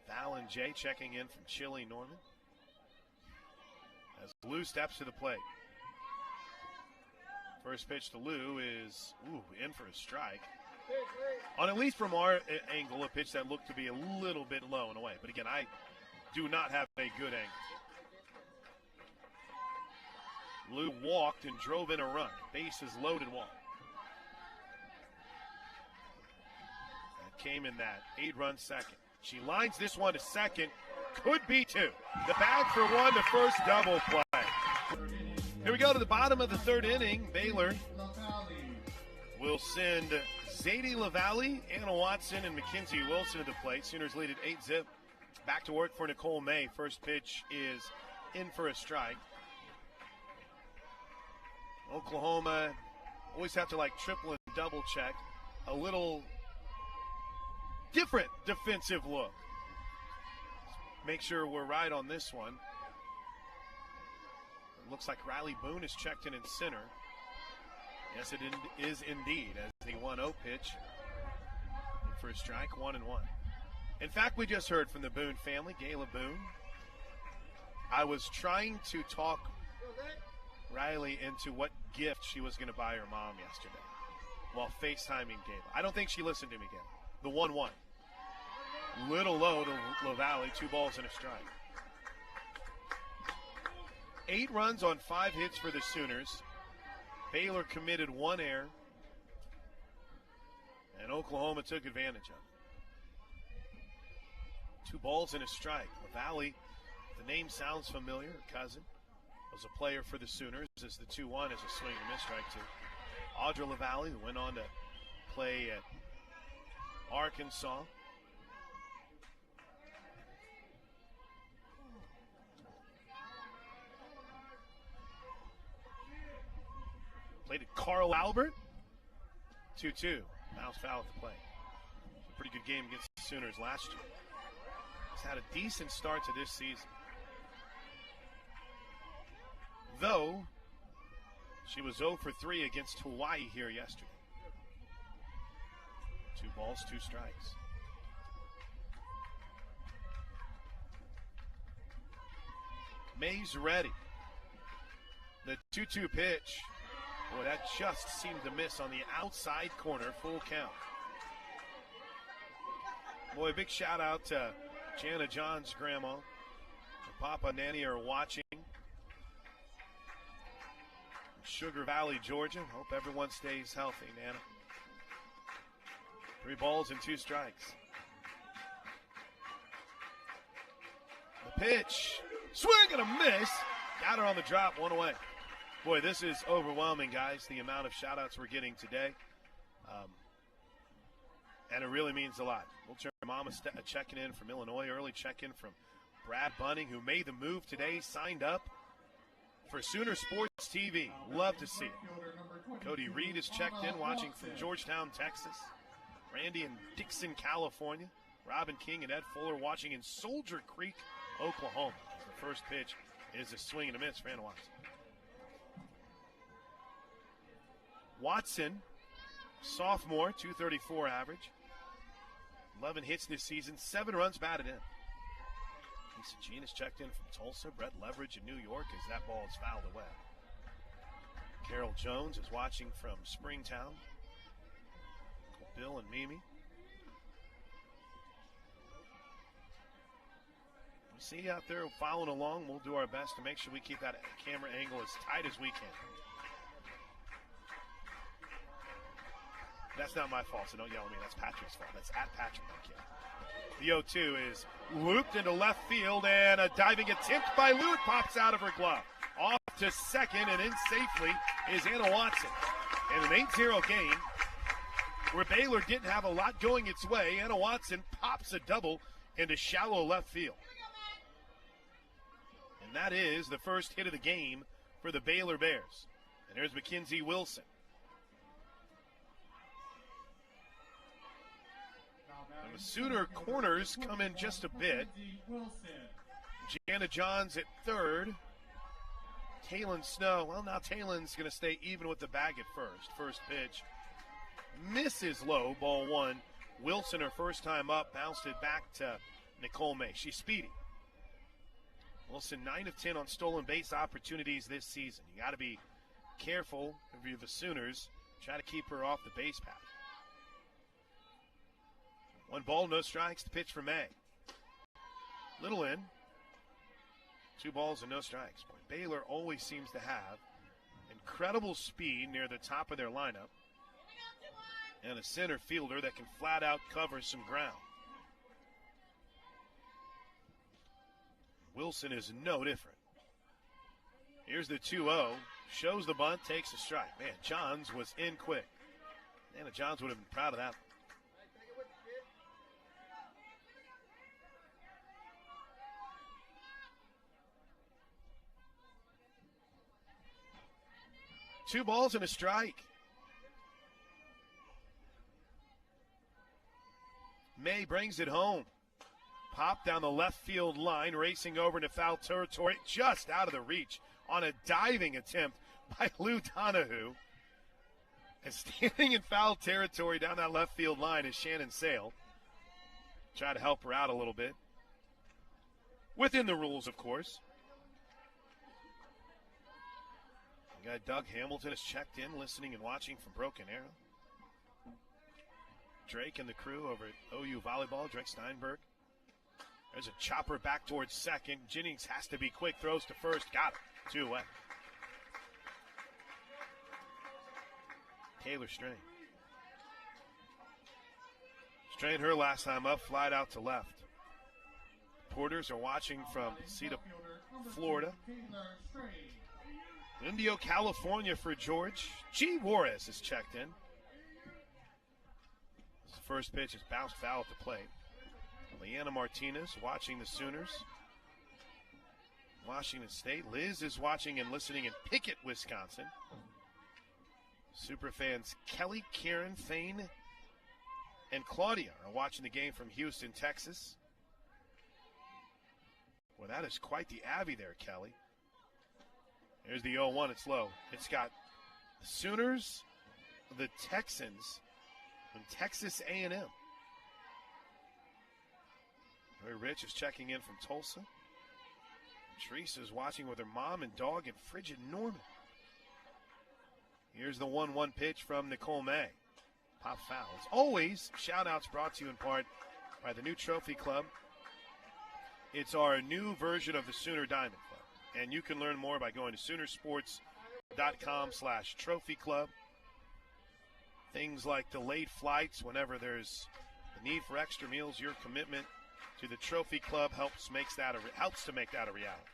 Val and Jay checking in from Chile, Norman. As Lou steps to the plate. First pitch to Lou is in for a strike. On at least from our angle, a pitch that looked to be a little bit low and away. But again, I do not have a good angle. Lou walked and drove in a run. Bases loaded walk. That came in that 8-run second. She lines this one to second. Could be 2. The bag for 1 to first, double play. Here we go to the bottom of the third inning. Baylor will send Zadie LaValle, Anna Watson, and Mackenzie Wilson to the plate. Sooners lead at 8-zip. Back to work for Nicole May. First pitch is in for a strike. Oklahoma always have to triple and double check. A little different defensive look. Make sure we're right on this one. It looks like Riley Boone is checked in center. Yes, it is indeed, as the 1-0 pitch. For a strike, 1-1. In fact, we just heard from the Boone family, Gayla Boone. I was trying to talk Riley into what gift she was going to buy her mom yesterday while FaceTiming Gayla. I don't think she listened to me, Gayla. The 1-1. Little low to LaValle, 2 balls and a strike. 8 runs on 5 hits for the Sooners. Baylor committed 1 error. And Oklahoma took advantage of it. 2 balls and a strike. LaValle, the name sounds familiar. Her cousin was a player for the Sooners. As the 2-1 is a swing and miss strike to Audra LaValle, who went on to play at Arkansas. Played at Carl Albert. 2-2. Mouse foul at the plate. A pretty good game against the Sooners last year. He's had a decent start to this season. Though, she was 0 for 3 against Hawaii here yesterday. 2 balls, 2 strikes. May's ready. The 2-2 pitch. Boy, that just seemed to miss on the outside corner, full count. Boy, big shout out to Jana John's grandma. Her Papa and Nanny are watching. Sugar Valley, Georgia. Hope everyone stays healthy, Nana. 3 balls and 2 strikes. The pitch. Swing and a miss. Got her on the drop, 1 away. Boy, this is overwhelming, guys, the amount of shout-outs we're getting today. And it really means a lot. We'll turn Mama checking in from Illinois, early check-in from Brad Bunning, who made the move today, signed up for Sooner Sports TV. Love to see it. Cody Reed is checked in, watching from Georgetown, Texas. Randy in Dixon, California. Robin King and Ed Fuller watching in Soldier Creek, Oklahoma. The first pitch is a swing and a miss for Anna Watson. Watson, sophomore, 234 average. 11 hits this season, 7 runs batted in. Lisa Jean is checked in from Tulsa. Brett Leverage in New York as that ball is fouled away. Carol Jones is watching from Springtown. Bill and Mimi. You see out there following along. We'll do our best to make sure we keep that camera angle as tight as we can. That's not my fault, so don't yell at me. That's Patrick's fault. That's at Patrick. The 0-2 is looped into left field, and a diving attempt by Lute pops out of her glove. Off to second, and in safely is Anna Watson. In an 8-0 game, where Baylor didn't have a lot going its way, Anna Watson pops a double into shallow left field. And that is the first hit of the game for the Baylor Bears. And there's Mackenzie Wilson. And the Sooner corners come in just a bit. Jana Johns at third. Taylon Snow. Well, now Taylon's going to stay even with the bag at first. First pitch misses low, ball 1. Wilson, her first time up, bounced it back to Nicole May. She's speedy. Wilson, 9 of 10 on stolen base opportunities this season. You got to be careful if you're the Sooners. Try to keep her off the base path. 1 ball, no strikes. The pitch for May. Little in. 2 balls and no strikes. Boy, Baylor always seems to have incredible speed near the top of their lineup. And a center fielder that can flat out cover some ground. Wilson is no different. Here's the 2-0. Shows the bunt, takes a strike. Man, Johns was in quick. Anna Johns would have been proud of that. Two balls and a strike. May brings it home. Pop down the left field line, racing over into foul territory, just out of the reach on a diving attempt by Lou Donahue. And standing in foul territory down that left field line is Shannon Sale. Try to help her out a little bit. Within the rules, of course. The guy Doug Hamilton has checked in, listening and watching from Broken Arrow. Drake and the crew over at OU Volleyball, Drake Steinberg. There's a chopper back towards second. Jennings has to be quick, throws to first. Got it. 2 away. Taylor Strain. Strain her last time up, flied out to left. Porters are watching from Cedar, Florida. Indio, California for George. G. Juarez is checked in. His first pitch is bounced foul at the plate. Leanna Martinez watching the Sooners. Washington State. Liz is watching and listening in Pickett, Wisconsin. Superfans Kelly, Karen, Thane, and Claudia are watching the game from Houston, Texas. Well, that is quite the Abbey there, Kelly. There's the 0-1. It's low. It's got the Sooners, the Texans, and Texas A&M. Very Rich is checking in from Tulsa. Teresa is watching with her mom and dog in frigid Norman. Here's the 1-1 pitch from Nicole May. Pop foul. As always, shout-outs brought to you in part by the new Trophy Club. It's our new version of the Sooner Diamond Club. And you can learn more by going to Soonersports.com/Trophy Club. Things like delayed flights whenever there's the need for extra meals. Your commitment to the Trophy Club helps to make that a reality.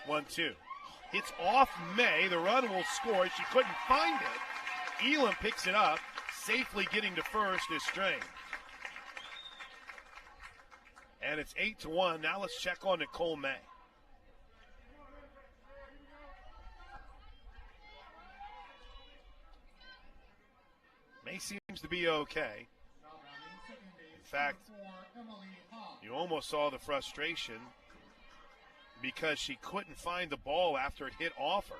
1-2. Hits off May. The run will score. She couldn't find it. Elam picks it up. Safely getting to first is Strain. And it's 8-1. Now let's check on Nicole May. May seems to be okay. In fact, you almost saw the frustration because she couldn't find the ball after it hit off her.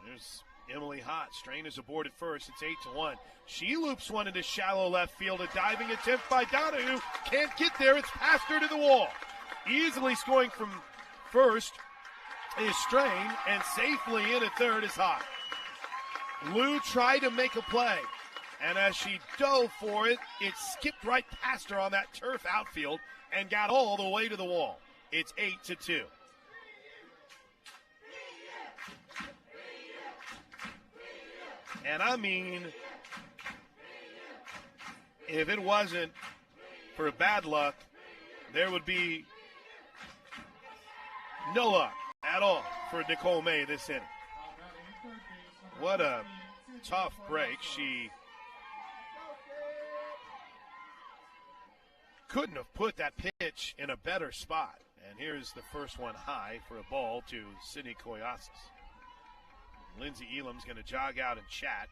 There's Emily Hott. Strain is aboard at first. It's 8-1. She loops one into shallow left field. A diving attempt by Donahue. Can't get there. It's past her to the wall. Easily scoring from first is Strain, and safely in at third is Hott. Lou tried to make a play, and as she dove for it, it skipped right past her on that turf outfield and got all the way to the wall. It's 8-2. And I mean, if it wasn't for bad luck, there would be no luck at all for Nicole May this inning. What a tough break. She couldn't have put that pitch in a better spot. And here's the first one high for a ball to Sydney Koyasis. Lindsay Elam's going to jog out and chat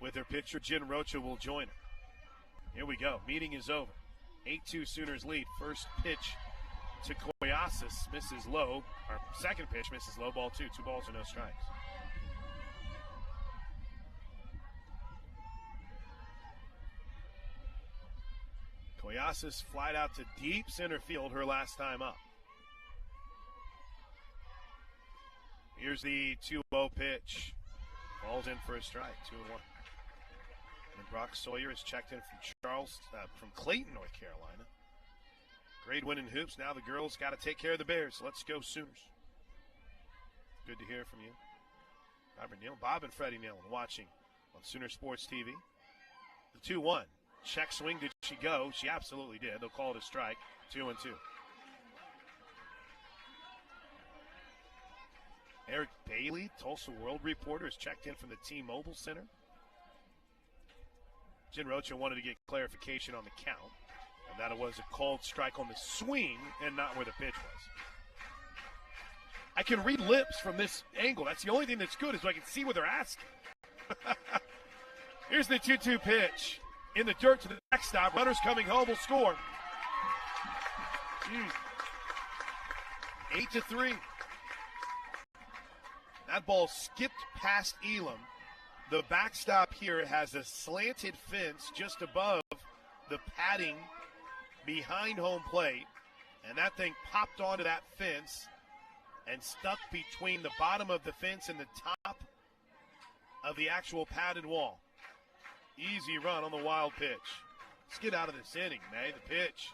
with her pitcher. Jen Rocha will join her. Here we go. Meeting is over. 8-2 Sooners lead. First pitch to Koyasis misses low. Our second pitch misses low. Ball 2. 2 balls and no strikes. Koyasis flied out to deep center field her last time up. Here's the 2-0 pitch. Ball's in for a strike, 2-1. And Brock Sawyer is checked in from Clayton, North Carolina. Great win in hoops. Now the girls got to take care of the Bears. Let's go Sooners. Good to hear from you. Bob and Freddie Nealon watching on Sooner Sports TV. The 2-1. Check swing. Did she go? She absolutely did. They'll call it a strike. 2-2. Eric Bailey, Tulsa World reporter, is checked in from the T-Mobile Center. Jen Rocha wanted to get clarification on the count, and that it was a called strike on the swing and not where the pitch was. I can read lips from this angle. That's the only thing that's good is I can see what they're asking. Here's the 2-2 pitch. In the dirt to the backstop. Runners coming home will score. 8-3. That ball skipped past Elam. The backstop here has a slanted fence just above the padding behind home plate, and that thing popped onto that fence and stuck between the bottom of the fence and the top of the actual padded wall. Easy run on the wild pitch. Let's get out of this inning, May. The pitch.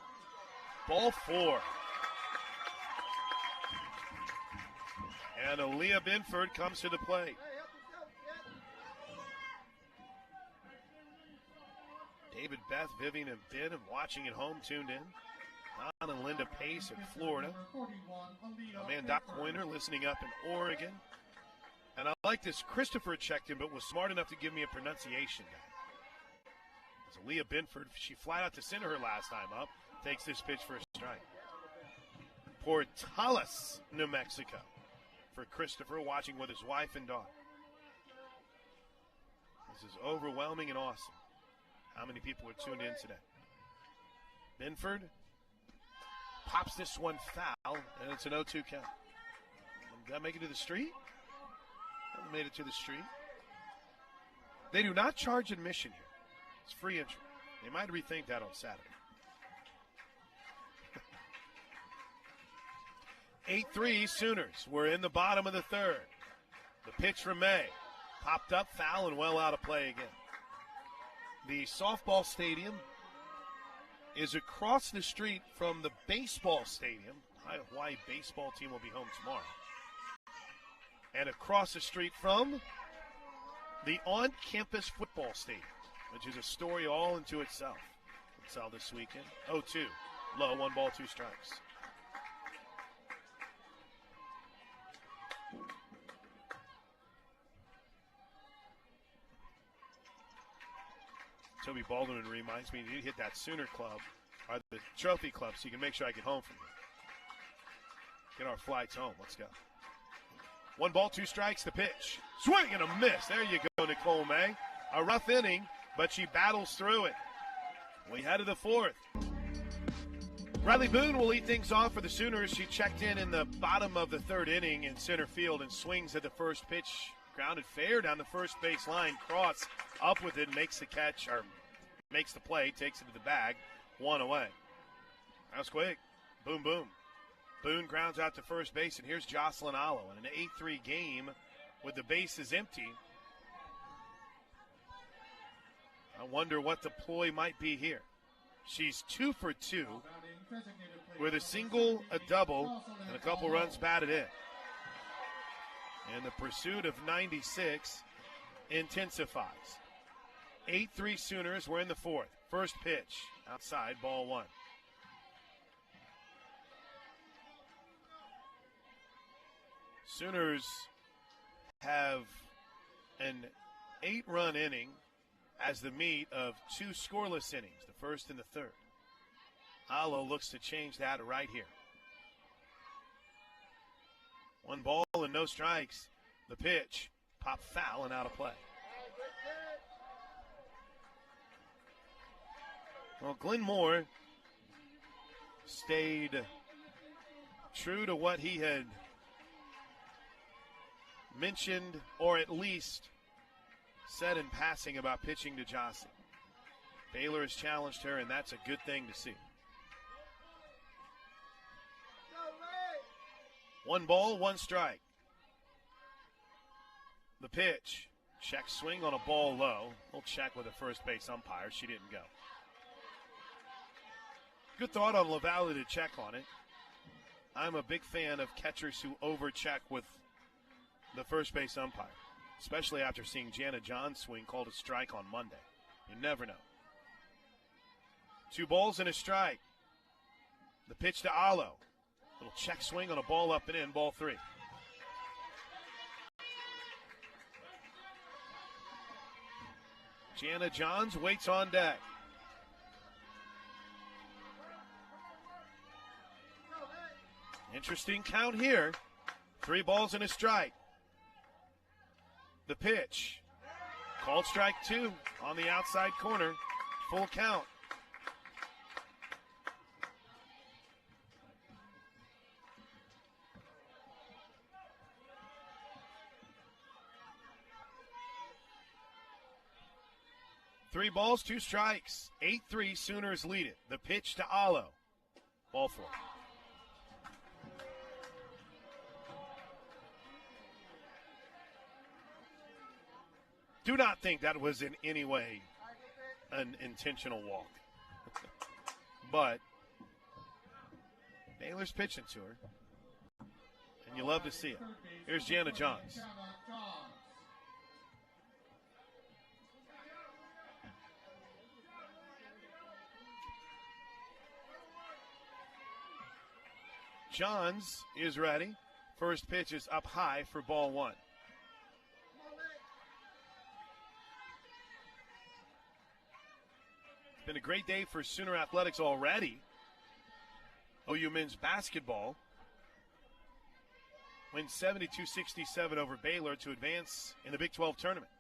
Ball 4. And Aaliyah Binford comes to the plate. David, Beth, Vivian, and Ben, and watching at home, tuned in. Don and Linda Pace in Florida. My man Doc Coiner listening up in Oregon. And I like this. Christopher checked in, but was smart enough to give me a pronunciation guide. As Aaliyah Binford, she flat out to center her last time up, takes this pitch for a strike. Portales, New Mexico, for Christopher, watching with his wife and daughter. This is overwhelming and awesome. How many people are tuned in today? Binford pops this one foul, and it's an 0-2 count. Did that make it to the street? That made it to the street. They do not charge admission here. It's free entry. They might rethink that on Saturday. 8-3 Sooners. We're in the bottom of the third. The pitch from May. Popped up, foul, and well out of play again. The softball stadium is across the street from the baseball stadium. The Hawaii baseball team will be home tomorrow. And across the street from the on-campus football stadium, which is a story all into itself. It's all this weekend. 0-2. Low, 1 ball, 2 strikes. Toby Baldwin reminds me, you need to hit that Sooner Club, or the Trophy Club, so you can make sure I get home from here. Get our flights home. Let's go. 1 ball, 2 strikes, the pitch. Swing and a miss. There you go, Nicole May. A rough inning, but she battles through it. We head to the 4th. Riley Boone will lead things off for the Sooners. She checked in the bottom of the 3rd inning in center field and swings at the first pitch. Grounded fair down the first base line. Cross up with it, makes the catch, or makes the play, takes it to the bag. 1 away. That was quick. Boom, boom. Boone grounds out to first base, and here's Jocelyn Allo in an 8-3 game with the bases empty. I wonder what the ploy might be here. She's 2 for 2 with a single, a double, and a couple runs batted in. And the pursuit of 96 intensifies. 8-3 Sooners. We're in the 4th. First pitch outside, ball 1. Sooners have an 8-run inning as the meat of 2 scoreless innings, the first and the 3rd. Allo looks to change that right here. 1 ball and no strikes. The pitch, pop foul and out of play. Well, Glenn Moore stayed true to what he had mentioned, or at least said in passing about pitching to Johnson. Baylor has challenged her, and that's a good thing to see. 1 ball, 1 strike. The pitch. Check swing on a ball low. We'll check with the first base umpire. She didn't go. Good thought on LaValle to check on it. I'm a big fan of catchers who overcheck with the first base umpire, especially after seeing Jana John's swing called a strike on Monday. You never know. 2 balls and a strike. The pitch to Allo. Little check swing on a ball up and in, ball 3. Jana Johns waits on deck. Interesting count here. 3 balls and a strike. The pitch. Called strike 2 on the outside corner. Full count. 3 balls, 2 strikes. 8-3, Sooners lead it. The pitch to Alo. Ball 4. Do not think that was in any way an intentional walk. But Baylor's pitching to her. And you love to see it. Here's Jana Johns. Johns is ready. First pitch is up high for ball 1. It's been a great day for Sooner Athletics already. OU men's basketball wins 72-67 over Baylor to advance in the Big 12 tournament.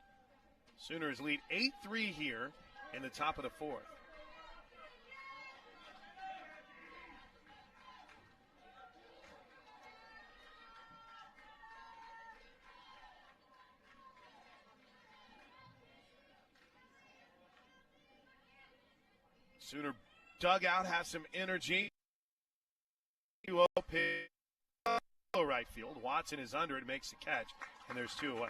Sooners lead 8-3 here in the top of the 4th. Sooner dugout has some energy. Right field. Watson is under it, makes the catch, and there's 2 away.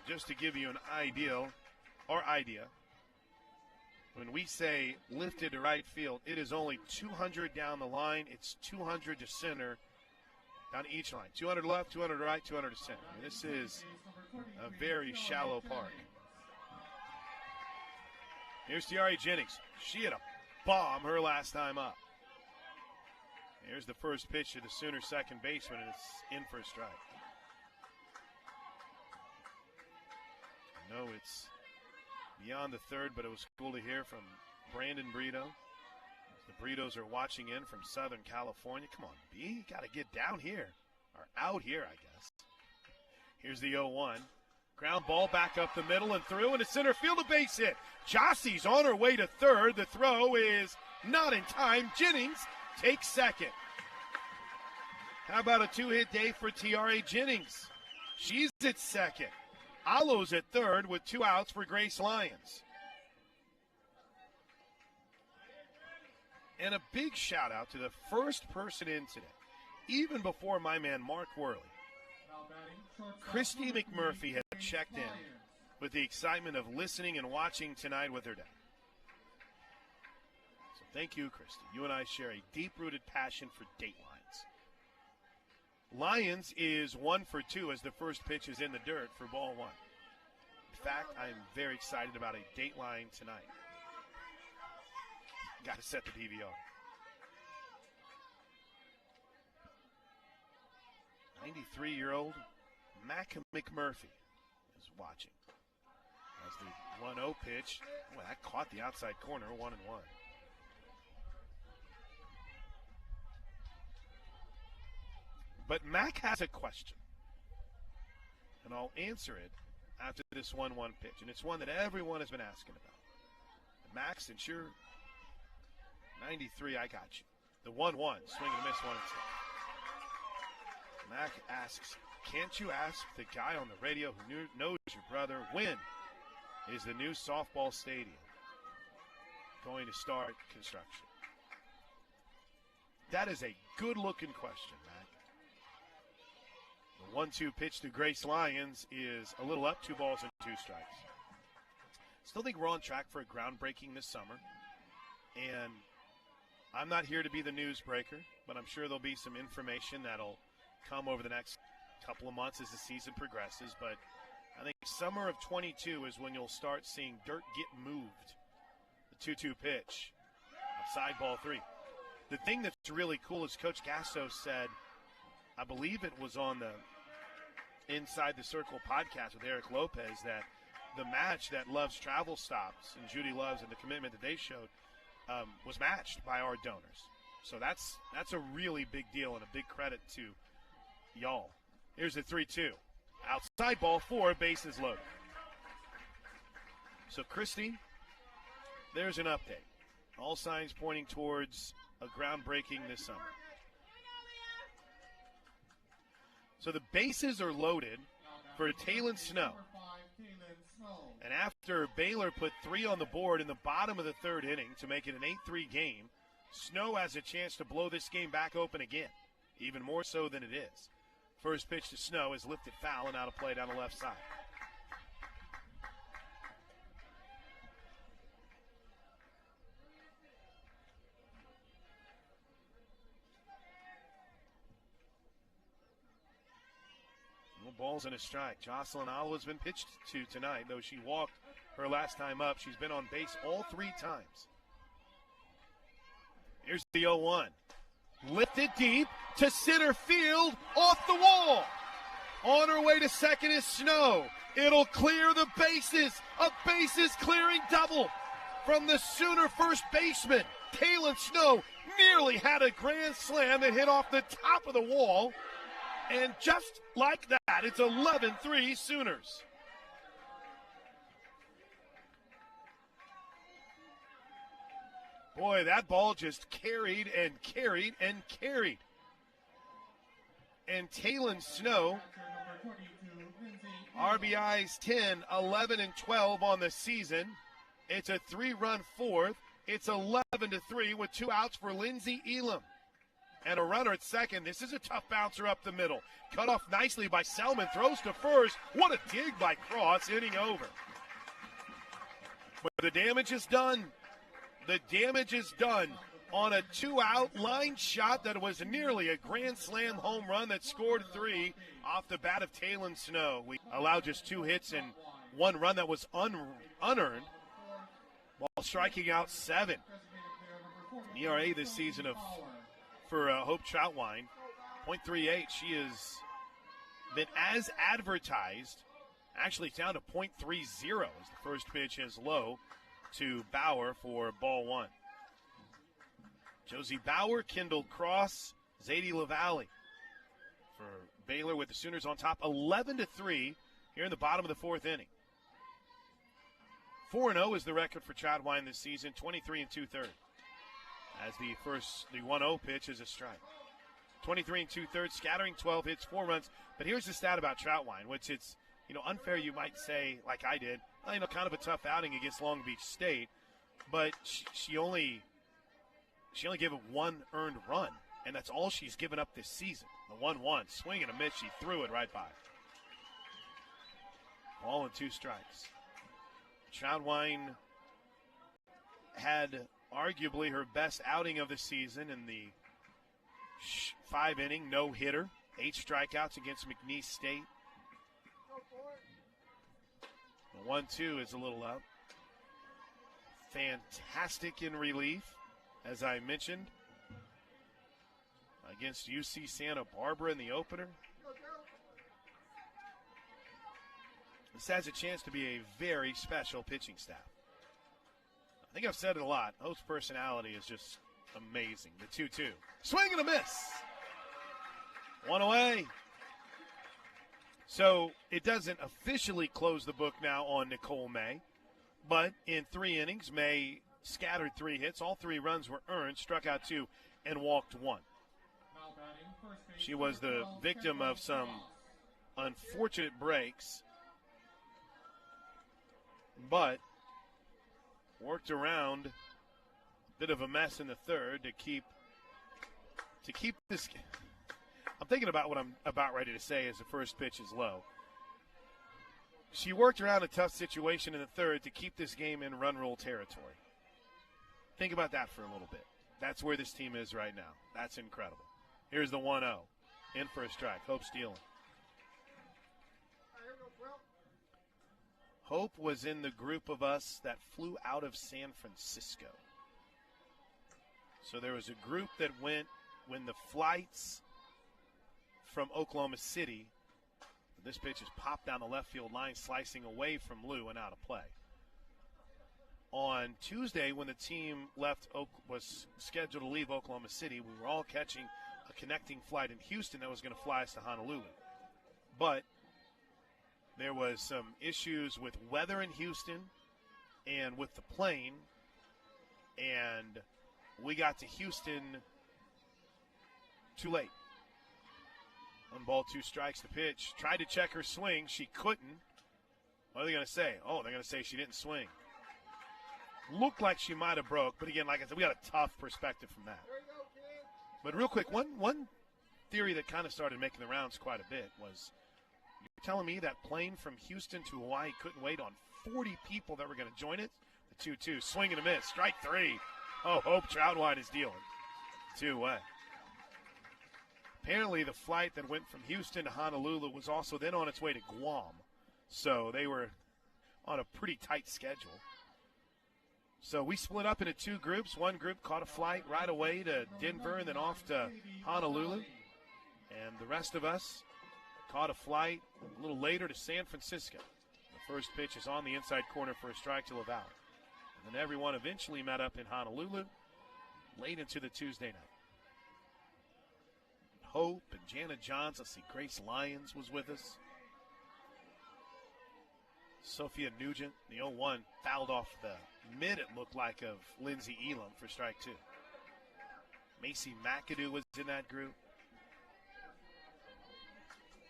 Just to give you an idea, when we say lifted to right field, it is only 200 down the line. It's 200 to center down each line. 200 left, 200 right, 200 to center. This is a very shallow park. Here's Tiare Jennings. She had a bomb her last time up. Here's the first pitch to the Sooner second baseman, and it's in for a strike. I know it's beyond the third, but it was cool to hear from Brandon Brito. The Britos are watching in from Southern California. Come on, B, you got to get down here, or out here, I guess. Here's the 0-1. Ground ball back up the middle and through, and a center field, a base hit. Jossie's on her way to third. The throw is not in time. Jennings takes second. How about a 2-hit day for Tiare Jennings? She's at second. Alo's at third with 2 outs for Grace Lyons. And a big shout out to the first person in today, even before my man Mark Worley. Christy McMurphy had checked in with the excitement of listening and watching tonight with her dad. So thank you, Christy. You and I share a deep-rooted passion for Datelines. Lyons is 1 for 2 as the first pitch is in the dirt for ball 1. In fact, I'm very excited about a Dateline tonight. Got to set the DVR. 93-year-old Mac McMurphy is watching. As the 1-0 pitch, well, that caught the outside corner, 1-1. But Mac has a question, and I'll answer it after this 1-1 pitch, and it's one that everyone has been asking about. Mac, since you're 93, I got you. The 1-1, swing and a miss, 1-2. Mac asks, can't you ask the guy on the radio who knows your brother, when is the new softball stadium going to start construction? That is a good-looking question, Mac. The 1-2 pitch to Grace Lyons is a little up, 2 balls and 2 strikes. Still think we're on track for a groundbreaking this summer. And I'm not here to be the newsbreaker, but I'm sure there'll be some information that'll come over the next couple of months as the season progresses. But I think summer of 22 is when you'll start seeing dirt get moved. The 2-2 pitch, outside ball 3. The thing that's really cool is Coach Gasso said, I believe it was on the Inside the Circle podcast with Eric Lopez, that the match that Love's Travel Stops and Judy Loves and the commitment that they showed was matched by our donors. So that's a really big deal and a big credit to y'all. Here's the 3-2. Outside ball 4, bases loaded. So, Christy, there's an update. All signs pointing towards a groundbreaking this summer. So the bases are loaded for Taylon Snow. And after Baylor put 3 on the board in the bottom of the third inning to make it an 8-3 game, Snow has a chance to blow this game back open again, even more so than it is. First pitch to Snow is lifted foul and out of play down the left side. No balls and a strike. Jocelyn Olive has been pitched to tonight, though she walked her last time up. She's been on base all 3 times. Here's the 0-1. Lifted deep to center field, off the wall. On her way to second is Snow. It'll clear the bases. A bases clearing double from the Sooner first baseman. Taylon Snow nearly had a grand slam that hit off the top of the wall. And just like that, it's 11-3 Sooners. Boy, that ball just carried and carried and carried. And Taylon Snow, RBIs 10, 11, and 12 on the season. It's a 3-run fourth. It's 11-3 with 2 outs for Lindsey Elam. And a runner at second. This is a tough bouncer up the middle. Cut off nicely by Selman. Throws to first. What a dig by Cross, inning over. But the damage is done. The damage is done on a 2-out line shot that was nearly a grand slam home run that scored 3 off the bat of Taylon Snow. We allowed just 2 hits and 1 run that was unearned while striking out 7. ERA this season for Hope Troutwine, .38. She has been as advertised. Actually, it's down to .30 as the first pitch is low to Bauer for ball 1. Josie Bauer, Kendall Cross, Zadie LaValle for Baylor with the Sooners on top, 11-3 here in the bottom of the 4th inning. 4-0 is the record for Troutwine this season, 23 2/3. As the 1-0 pitch is a strike. 23 2/3, scattering 12 hits, 4 runs. But here's the stat about Troutwine, which it's unfair you might say, like I did. Kind of a tough outing against Long Beach State, but she only gave up 1 earned run, and that's all she's given up this season. The 1-1, swing and a miss, she threw it right by. Ball and 2 strikes. Troutwine had arguably her best outing of the season in the 5-inning no-hitter, 8 strikeouts against McNeese State. The 1-2 is a little up. Fantastic in relief, as I mentioned, against UC Santa Barbara in the opener. This has a chance to be a very special pitching staff. I think I've said it a lot. Hope's personality is just amazing. The 2-2. Swing and a miss. 1 away. So it doesn't officially close the book now on Nicole May, but in 3 innings, May scattered 3 hits. All 3 runs were earned, struck out 2, and walked 1. She was the victim of some unfortunate breaks, but worked around a bit of a mess in the 3rd to keep this. I'm thinking about what I'm about ready to say as the first pitch is low. She worked around a tough situation in the 3rd to keep this game in run rule territory. Think about that for a little bit. That's where this team is right now. That's incredible. Here's the 1-0. In for a strike. Hope stealing. Hope was in the group of us that flew out of San Francisco. So there was a group that went when the flights from Oklahoma City. This pitch is popped down the left field line, slicing away from Lou and out of play. On Tuesday, when the team was scheduled to leave Oklahoma City, we were all catching a connecting flight in Houston that was going to fly us to Honolulu. But there was some issues with weather in Houston and with the plane, and we got to Houston too late. 1 ball, 2 strikes the pitch. Tried to check her swing. She couldn't. What are they going to say? Oh, they're going to say she didn't swing. Looked like she might have broke, but again, like I said, we got a tough perspective from that. But real quick, one theory that kind of started making the rounds quite a bit was you're telling me that plane from Houston to Hawaii couldn't wait on 40 people that were going to join it? The 2-2, swing and a miss, strike three. Oh, Hope Troutwine is dealing. 2-away. Apparently, the flight that went from Houston to Honolulu was also then on its way to Guam. So they were on a pretty tight schedule. So we split up into two groups. One group caught a flight right away to Denver and then off to Honolulu. And the rest of us caught a flight a little later to San Francisco. The first pitch is on the inside corner for a strike to LaValle. And then everyone eventually met up in Honolulu late into the Tuesday night. Hope and Jana Johns. Let's see, Grace Lyons was with us. Sophia Nugent, the 0-1, fouled off the mid, it looked like, of Lindsey Elam for strike two. Macy McAdoo was in that group.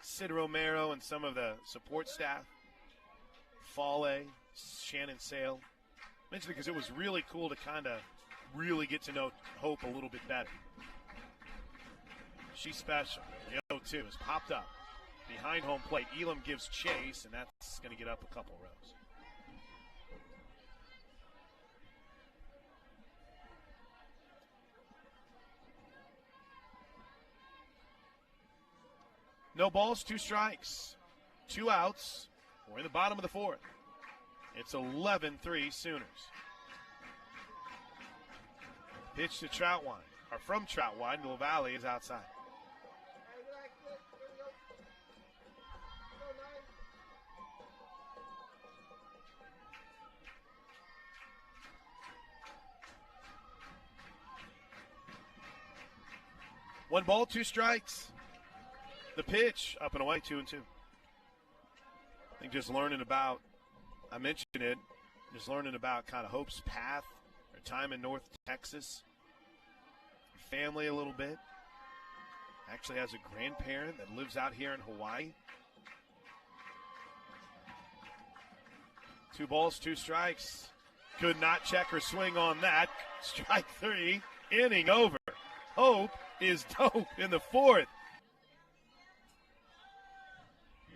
Sid Romero and some of the support staff. Fale, Shannon Sale. Mentioned because it was really cool to kind of really get to know Hope a little bit better. She's special. The 0-2 is popped up behind home plate. Elam gives chase, and that's going to get up a couple rows. No balls, 2 strikes, 2 outs. We're in the bottom of the fourth. It's 11-3 Sooners. Pitch to Troutwine, or from Troutwine. LaValle is outside. One ball, 2 strikes. The pitch, up and away, 2-2. I think just learning about, I mentioned it, just learning about kind of Hope's path, her time in North Texas, her family a little bit. Actually has a grandparent that lives out here in Hawaii. 2 balls, 2 strikes. Could not check her swing on that. Strike 3, inning over. Hope is dope in the fourth.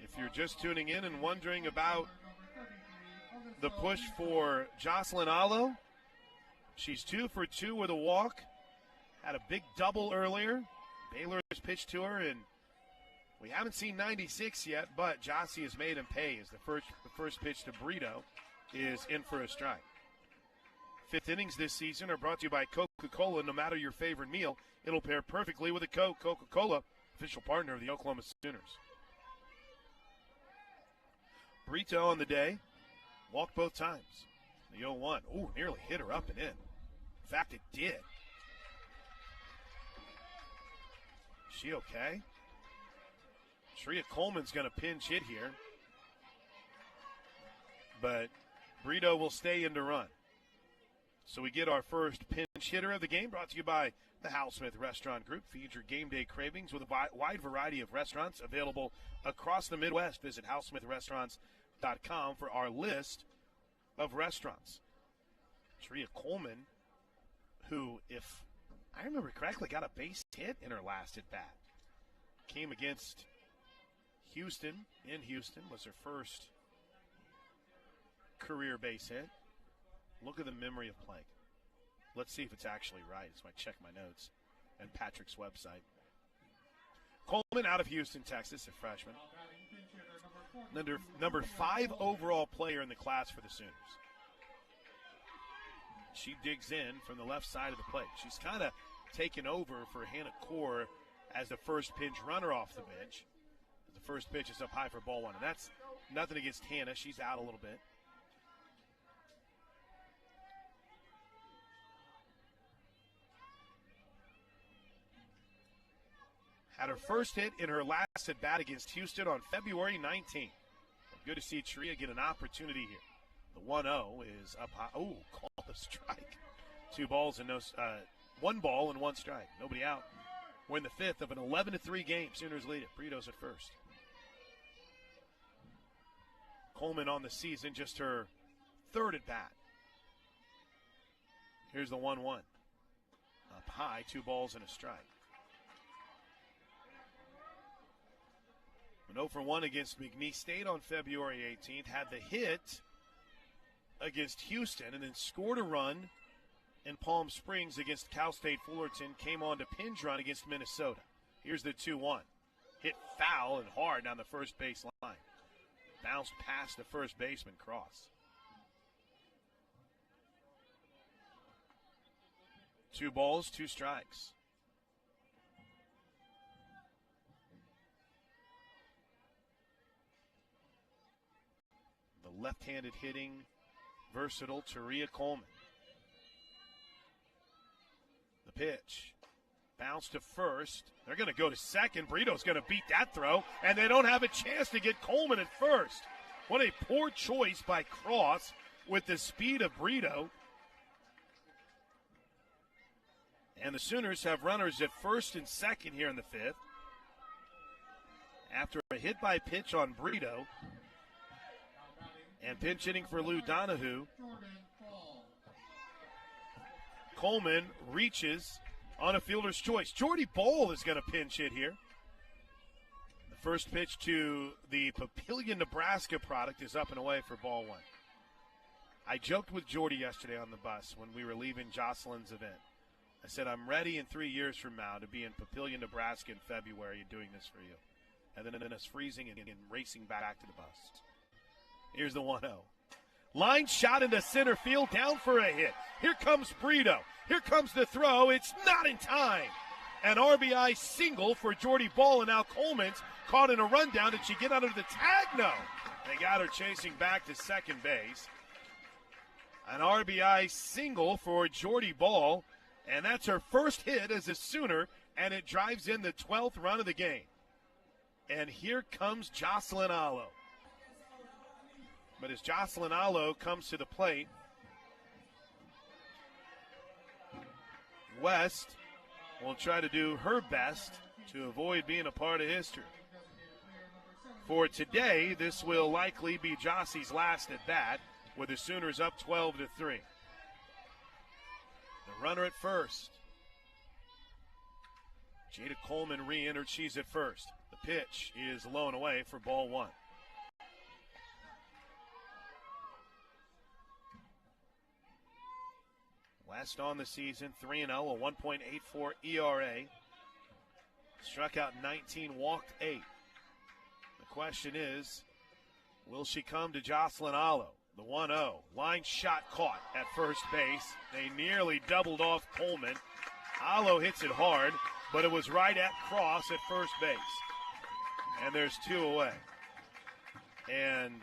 If you're just tuning in and wondering about the push for Jocelyn Allo, she's 2 for 2 with a walk. Had a big double earlier. Baylor has pitched to her, and we haven't seen 96 yet, but Jossie has made him pay as the first pitch to Brito is in for a strike. 5th innings this season are brought to you by Coca-Cola. No matter your favorite meal, it'll pair perfectly with a Coke. Coca-Cola, official partner of the Oklahoma Sooners. Brito on the day, walked both times. The 0-1, nearly hit her up and in. In fact, it did. She okay? Tria Coleman's going to pinch hit here. But Brito will stay in to run. So we get our first pinch hitter of the game, brought to you by the Hal Smith Restaurant Group. Feed your game day cravings with a wide variety of restaurants available across the Midwest. Visit HalSmithRestaurants.com for our list of restaurants. Tria Coleman, who, if I remember correctly, got a base hit in her last at-bat. Came against Houston, in Houston, was her first career base hit. Look at the memory of Plank. Let's see if it's actually right. So I check my notes and Patrick's website. Coleman out of Houston, Texas, a freshman. Number 5 overall player in the class for the Sooners. She digs in from the left side of the plate. She's kind of taken over for Hannah Core as the first pinch runner off the bench. The first pitch is up high for ball 1. And that's nothing against Hannah. She's out a little bit. Had her first hit in her last at-bat against Houston on February 19th. Good to see Tria get an opportunity here. The 1-0 is up high. Oh, call the strike. 2 balls and 1 ball and 1 strike. Nobody out. We're in the 5th of an 11-3 game. Sooners lead it. Brito's at first. Coleman on the season, just her third at bat. Here's the 1-1. Up high, 2 balls and a strike. 0 for 1 against McNeese State on February 18th. Had the hit against Houston and then scored a run in Palm Springs against Cal State Fullerton. Came on to pinch run against Minnesota. Here's the 2-1. Hit foul and hard down the first base line. Bounced past the first baseman, Cross. 2 balls, 2 strikes. The left-handed hitting, versatile Taria Coleman. The pitch. Bounce to first. They're going to go to second. Brito's going to beat that throw, and they don't have a chance to get Coleman at first. What a poor choice by Cross with the speed of Brito. And the Sooners have runners at first and second here in the 5th. After a hit by pitch on Brito, and pinch hitting for Lou Donahue, Coleman reaches on a fielder's choice. Jordy Bowl is going to pinch hit here. The first pitch to the Papillion, Nebraska product is up and away for ball 1. I joked with Jordy yesterday on the bus when we were leaving Jocelyn's event. I said, I'm ready in 3 years from now to be in Papillion, Nebraska in February and doing this for you. And then us freezing and racing back to the bus. Here's the 1-0. Line shot into center field, down for a hit. Here comes Brito. Here comes the throw. It's not in time. An RBI single for Jordy Ball, and now Coleman's caught in a rundown. Did she get under the tag? No. They got her chasing back to second base. An RBI single for Jordy Ball, and that's her first hit as a Sooner, and it drives in the 12th run of the game. And here comes Jocelyn Allo. But as Jocelyn Allo comes to the plate, West will try to do her best to avoid being a part of history. For today, this will likely be Jossie's last at bat, with the Sooners up 12-3. The runner at first. Jada Coleman re-entered. She's at first. The pitch is low and away for ball 1. West on the season, 3-0, a 1.84 ERA. Struck out 19, walked 8. The question is, will she come to Jocelyn Allo? The 1-0. Line shot caught at first base. They nearly doubled off Coleman. Allo hits it hard, but it was right at Cross at first base. And there's 2 away. And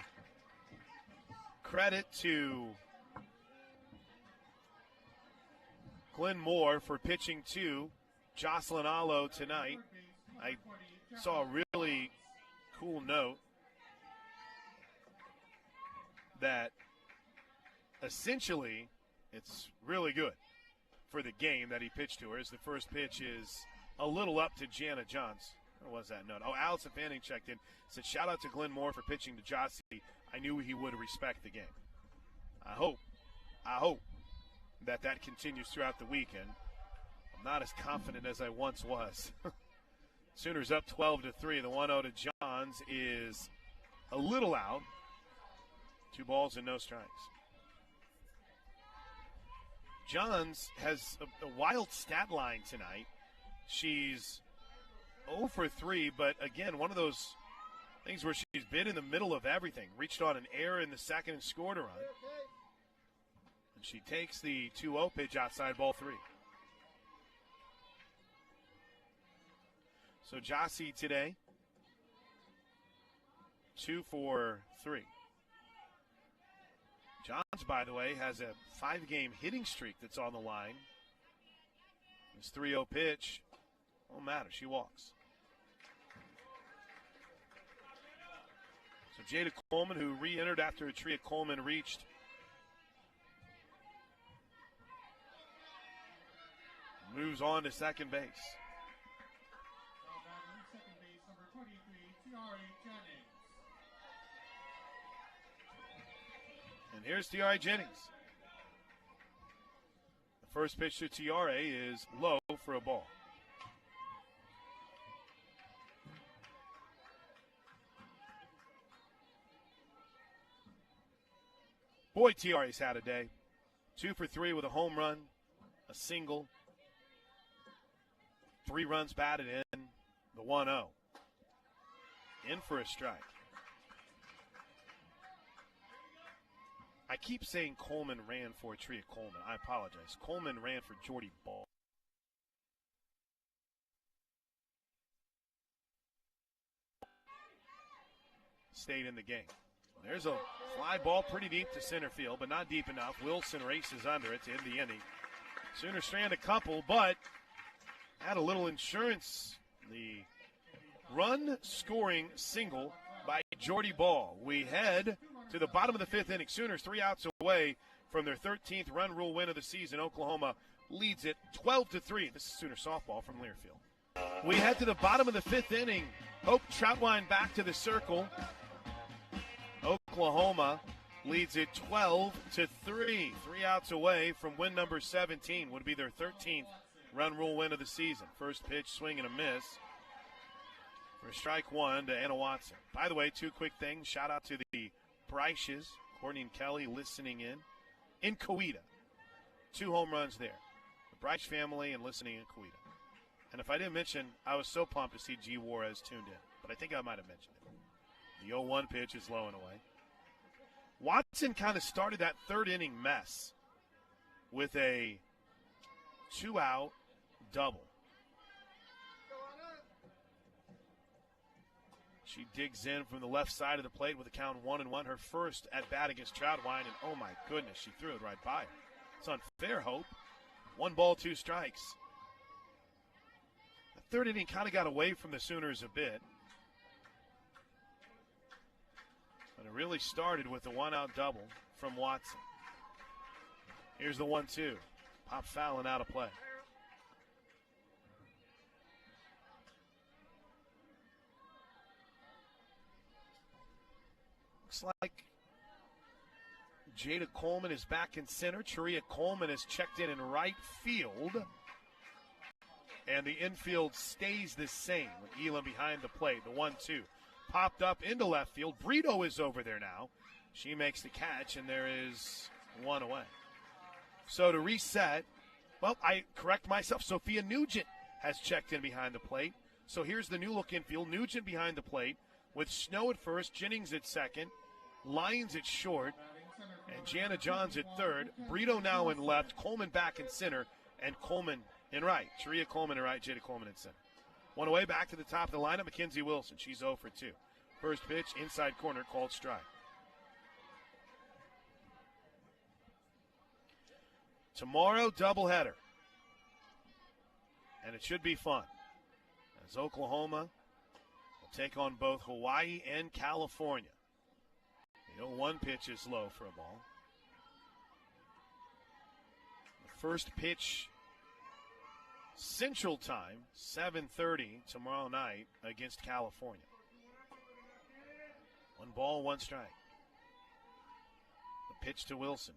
credit to Glenn Moore for pitching to Jocelyn Allo tonight. I saw a really cool note that essentially it's really good for the game that he pitched to her, as the first pitch is a little up to Jana Johns. Where was that note? Oh, Allison Fanning checked in. Said, shout out to Glenn Moore for pitching to Jossie. I knew he would respect the game. I hope that continues throughout the weekend. I'm not as confident as I once was. Sooners up 12-3. The 1-0 to Johns is a little out. 2 balls and no strikes. Johns has a wild stat line tonight. She's 0 for 3, but again, one of those things where she's been in the middle of everything. Reached on an error in the second and scored a run. And she takes the 2-0 pitch outside ball 3. So Jossie today, 2 for 3. Johns, by the way, has a 5-game hitting streak that's on the line. This 3-0 pitch won't matter. She walks. So Jada Coleman, who re-entered after Tria Coleman reached, moves on to second base. And here's T.R.A. Jennings. The first pitch to T.R.A. is low for a ball. Boy, T.R.A.'s had a day. 2 for 3 with a home run, a single. 3 runs batted in, the 1-0. In for a strike. I keep saying Coleman ran for Tria Coleman. I apologize. Coleman ran for Jordy Ball. Stayed in the game. There's a fly ball pretty deep to center field, but not deep enough. Wilson races under it to end the inning. Sooners strand a couple, but had a little insurance. The run-scoring single by Jordy Ball. We head to the bottom of the 5th inning. Sooners 3 outs away from their 13th run rule win of the season. Oklahoma leads it 12-3. This is Sooner softball from Learfield. We head to the bottom of the 5th inning. Hope Troutwine back to the circle. Oklahoma leads it 12-3. 3 outs away from win number 17. Would be their 13th run rule win of the season. First pitch, swing and a miss. For strike 1 to Anna Watson. By the way, 2 quick things. Shout out to the Breiches, Courtney and Kelly listening in Coweta. 2 home runs there. The Breiche family and listening in Coweta. And if I didn't mention, I was so pumped to see G. Juarez tuned in. But I think I might have mentioned it. The 0-1 pitch is low and away. Watson kind of started that 3rd inning mess with a 2-out double. She digs in from the left side of the plate with a count 1-1. Her first at bat against Troutwine, and oh my goodness, she threw it right by her. It's unfair, Hope. 1 ball, 2 strikes. The 3rd inning kind of got away from the Sooners a bit. But it really started with the 1-out double from Watson. Here's the 1-2. Pop Fallon out of play. Looks like Jada Coleman is back in center. Tria Coleman is checked in right field. And the infield stays the same with Elam behind the plate. The 1-2 popped up into left field. Brito is over there now. She makes the catch, and there is 1 away. So to reset, well, I correct myself. Sophia Nugent has checked in behind the plate. So here's the new look infield. Nugent behind the plate with Snow at first, Jennings at second, Lyons at short, and Jana Johns at third. Brito now in left, Coleman back in center, and Coleman in right. Tria Coleman in right, Jada Coleman in center. 1 away, back to the top of the lineup, Mackenzie Wilson. She's 0 for 2. First pitch, inside corner, called strike. Tomorrow, doubleheader. And it should be fun, as Oklahoma will take on both Hawaii and California. The 0-1 pitch is low for a ball. The first pitch, Central Time, 7:30 tomorrow night against California. 1 ball, 1 strike. The pitch to Wilson.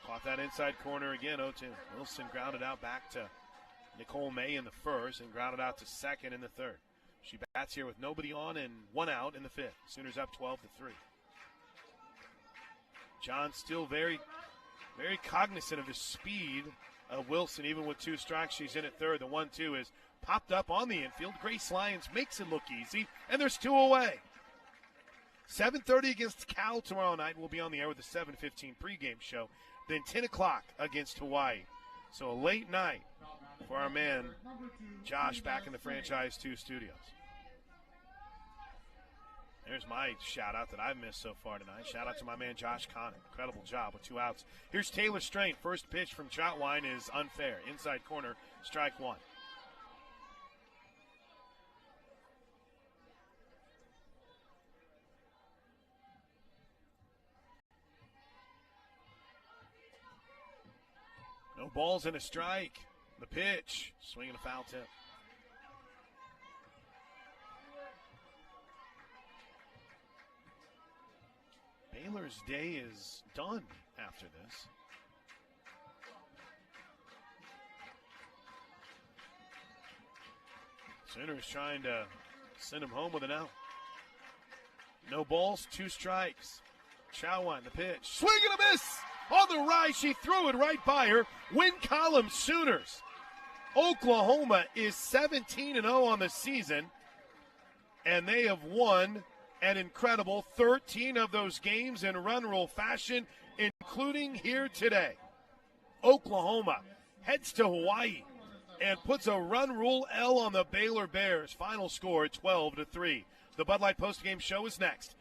Caught that inside corner again, 0-2. Wilson grounded out back to Nicole May in the first and grounded out to second in the third. She bats here with nobody on and 1 out in the 5th. Sooners up 12-3. John still very, very cognizant of the speed of Wilson, even with 2 strikes. She's in at third. The 1-2 is popped up on the infield. Grace Lyons makes it look easy, and there's 2 away. 7:30 against Cal tomorrow night. We'll be on the air with the 7:15 pregame show. Then 10 o'clock against Hawaii. So a late night for our man Josh back in the Franchise 2 studios. There's my shout-out that I've missed so far tonight. Shout-out to my man Josh Connick. Incredible job with 2 outs. Here's Taylor Strain. First pitch from Troutwine is unfair. Inside corner, strike 1. No balls and a strike. The pitch. Swinging a foul tip. Baylor's day is done after this. Sooners trying to send him home with an out. No balls, 2 strikes. Chauhan, the pitch. Swing and a miss! On the rise, she threw it right by her. Win column Sooners. Oklahoma is 17-0 on the season, and they have won an incredible 13 of those games in run rule fashion, including here today. Oklahoma heads to Hawaii and puts a run rule L on the Baylor Bears. Final score 12-3. The Bud Light postgame show is next.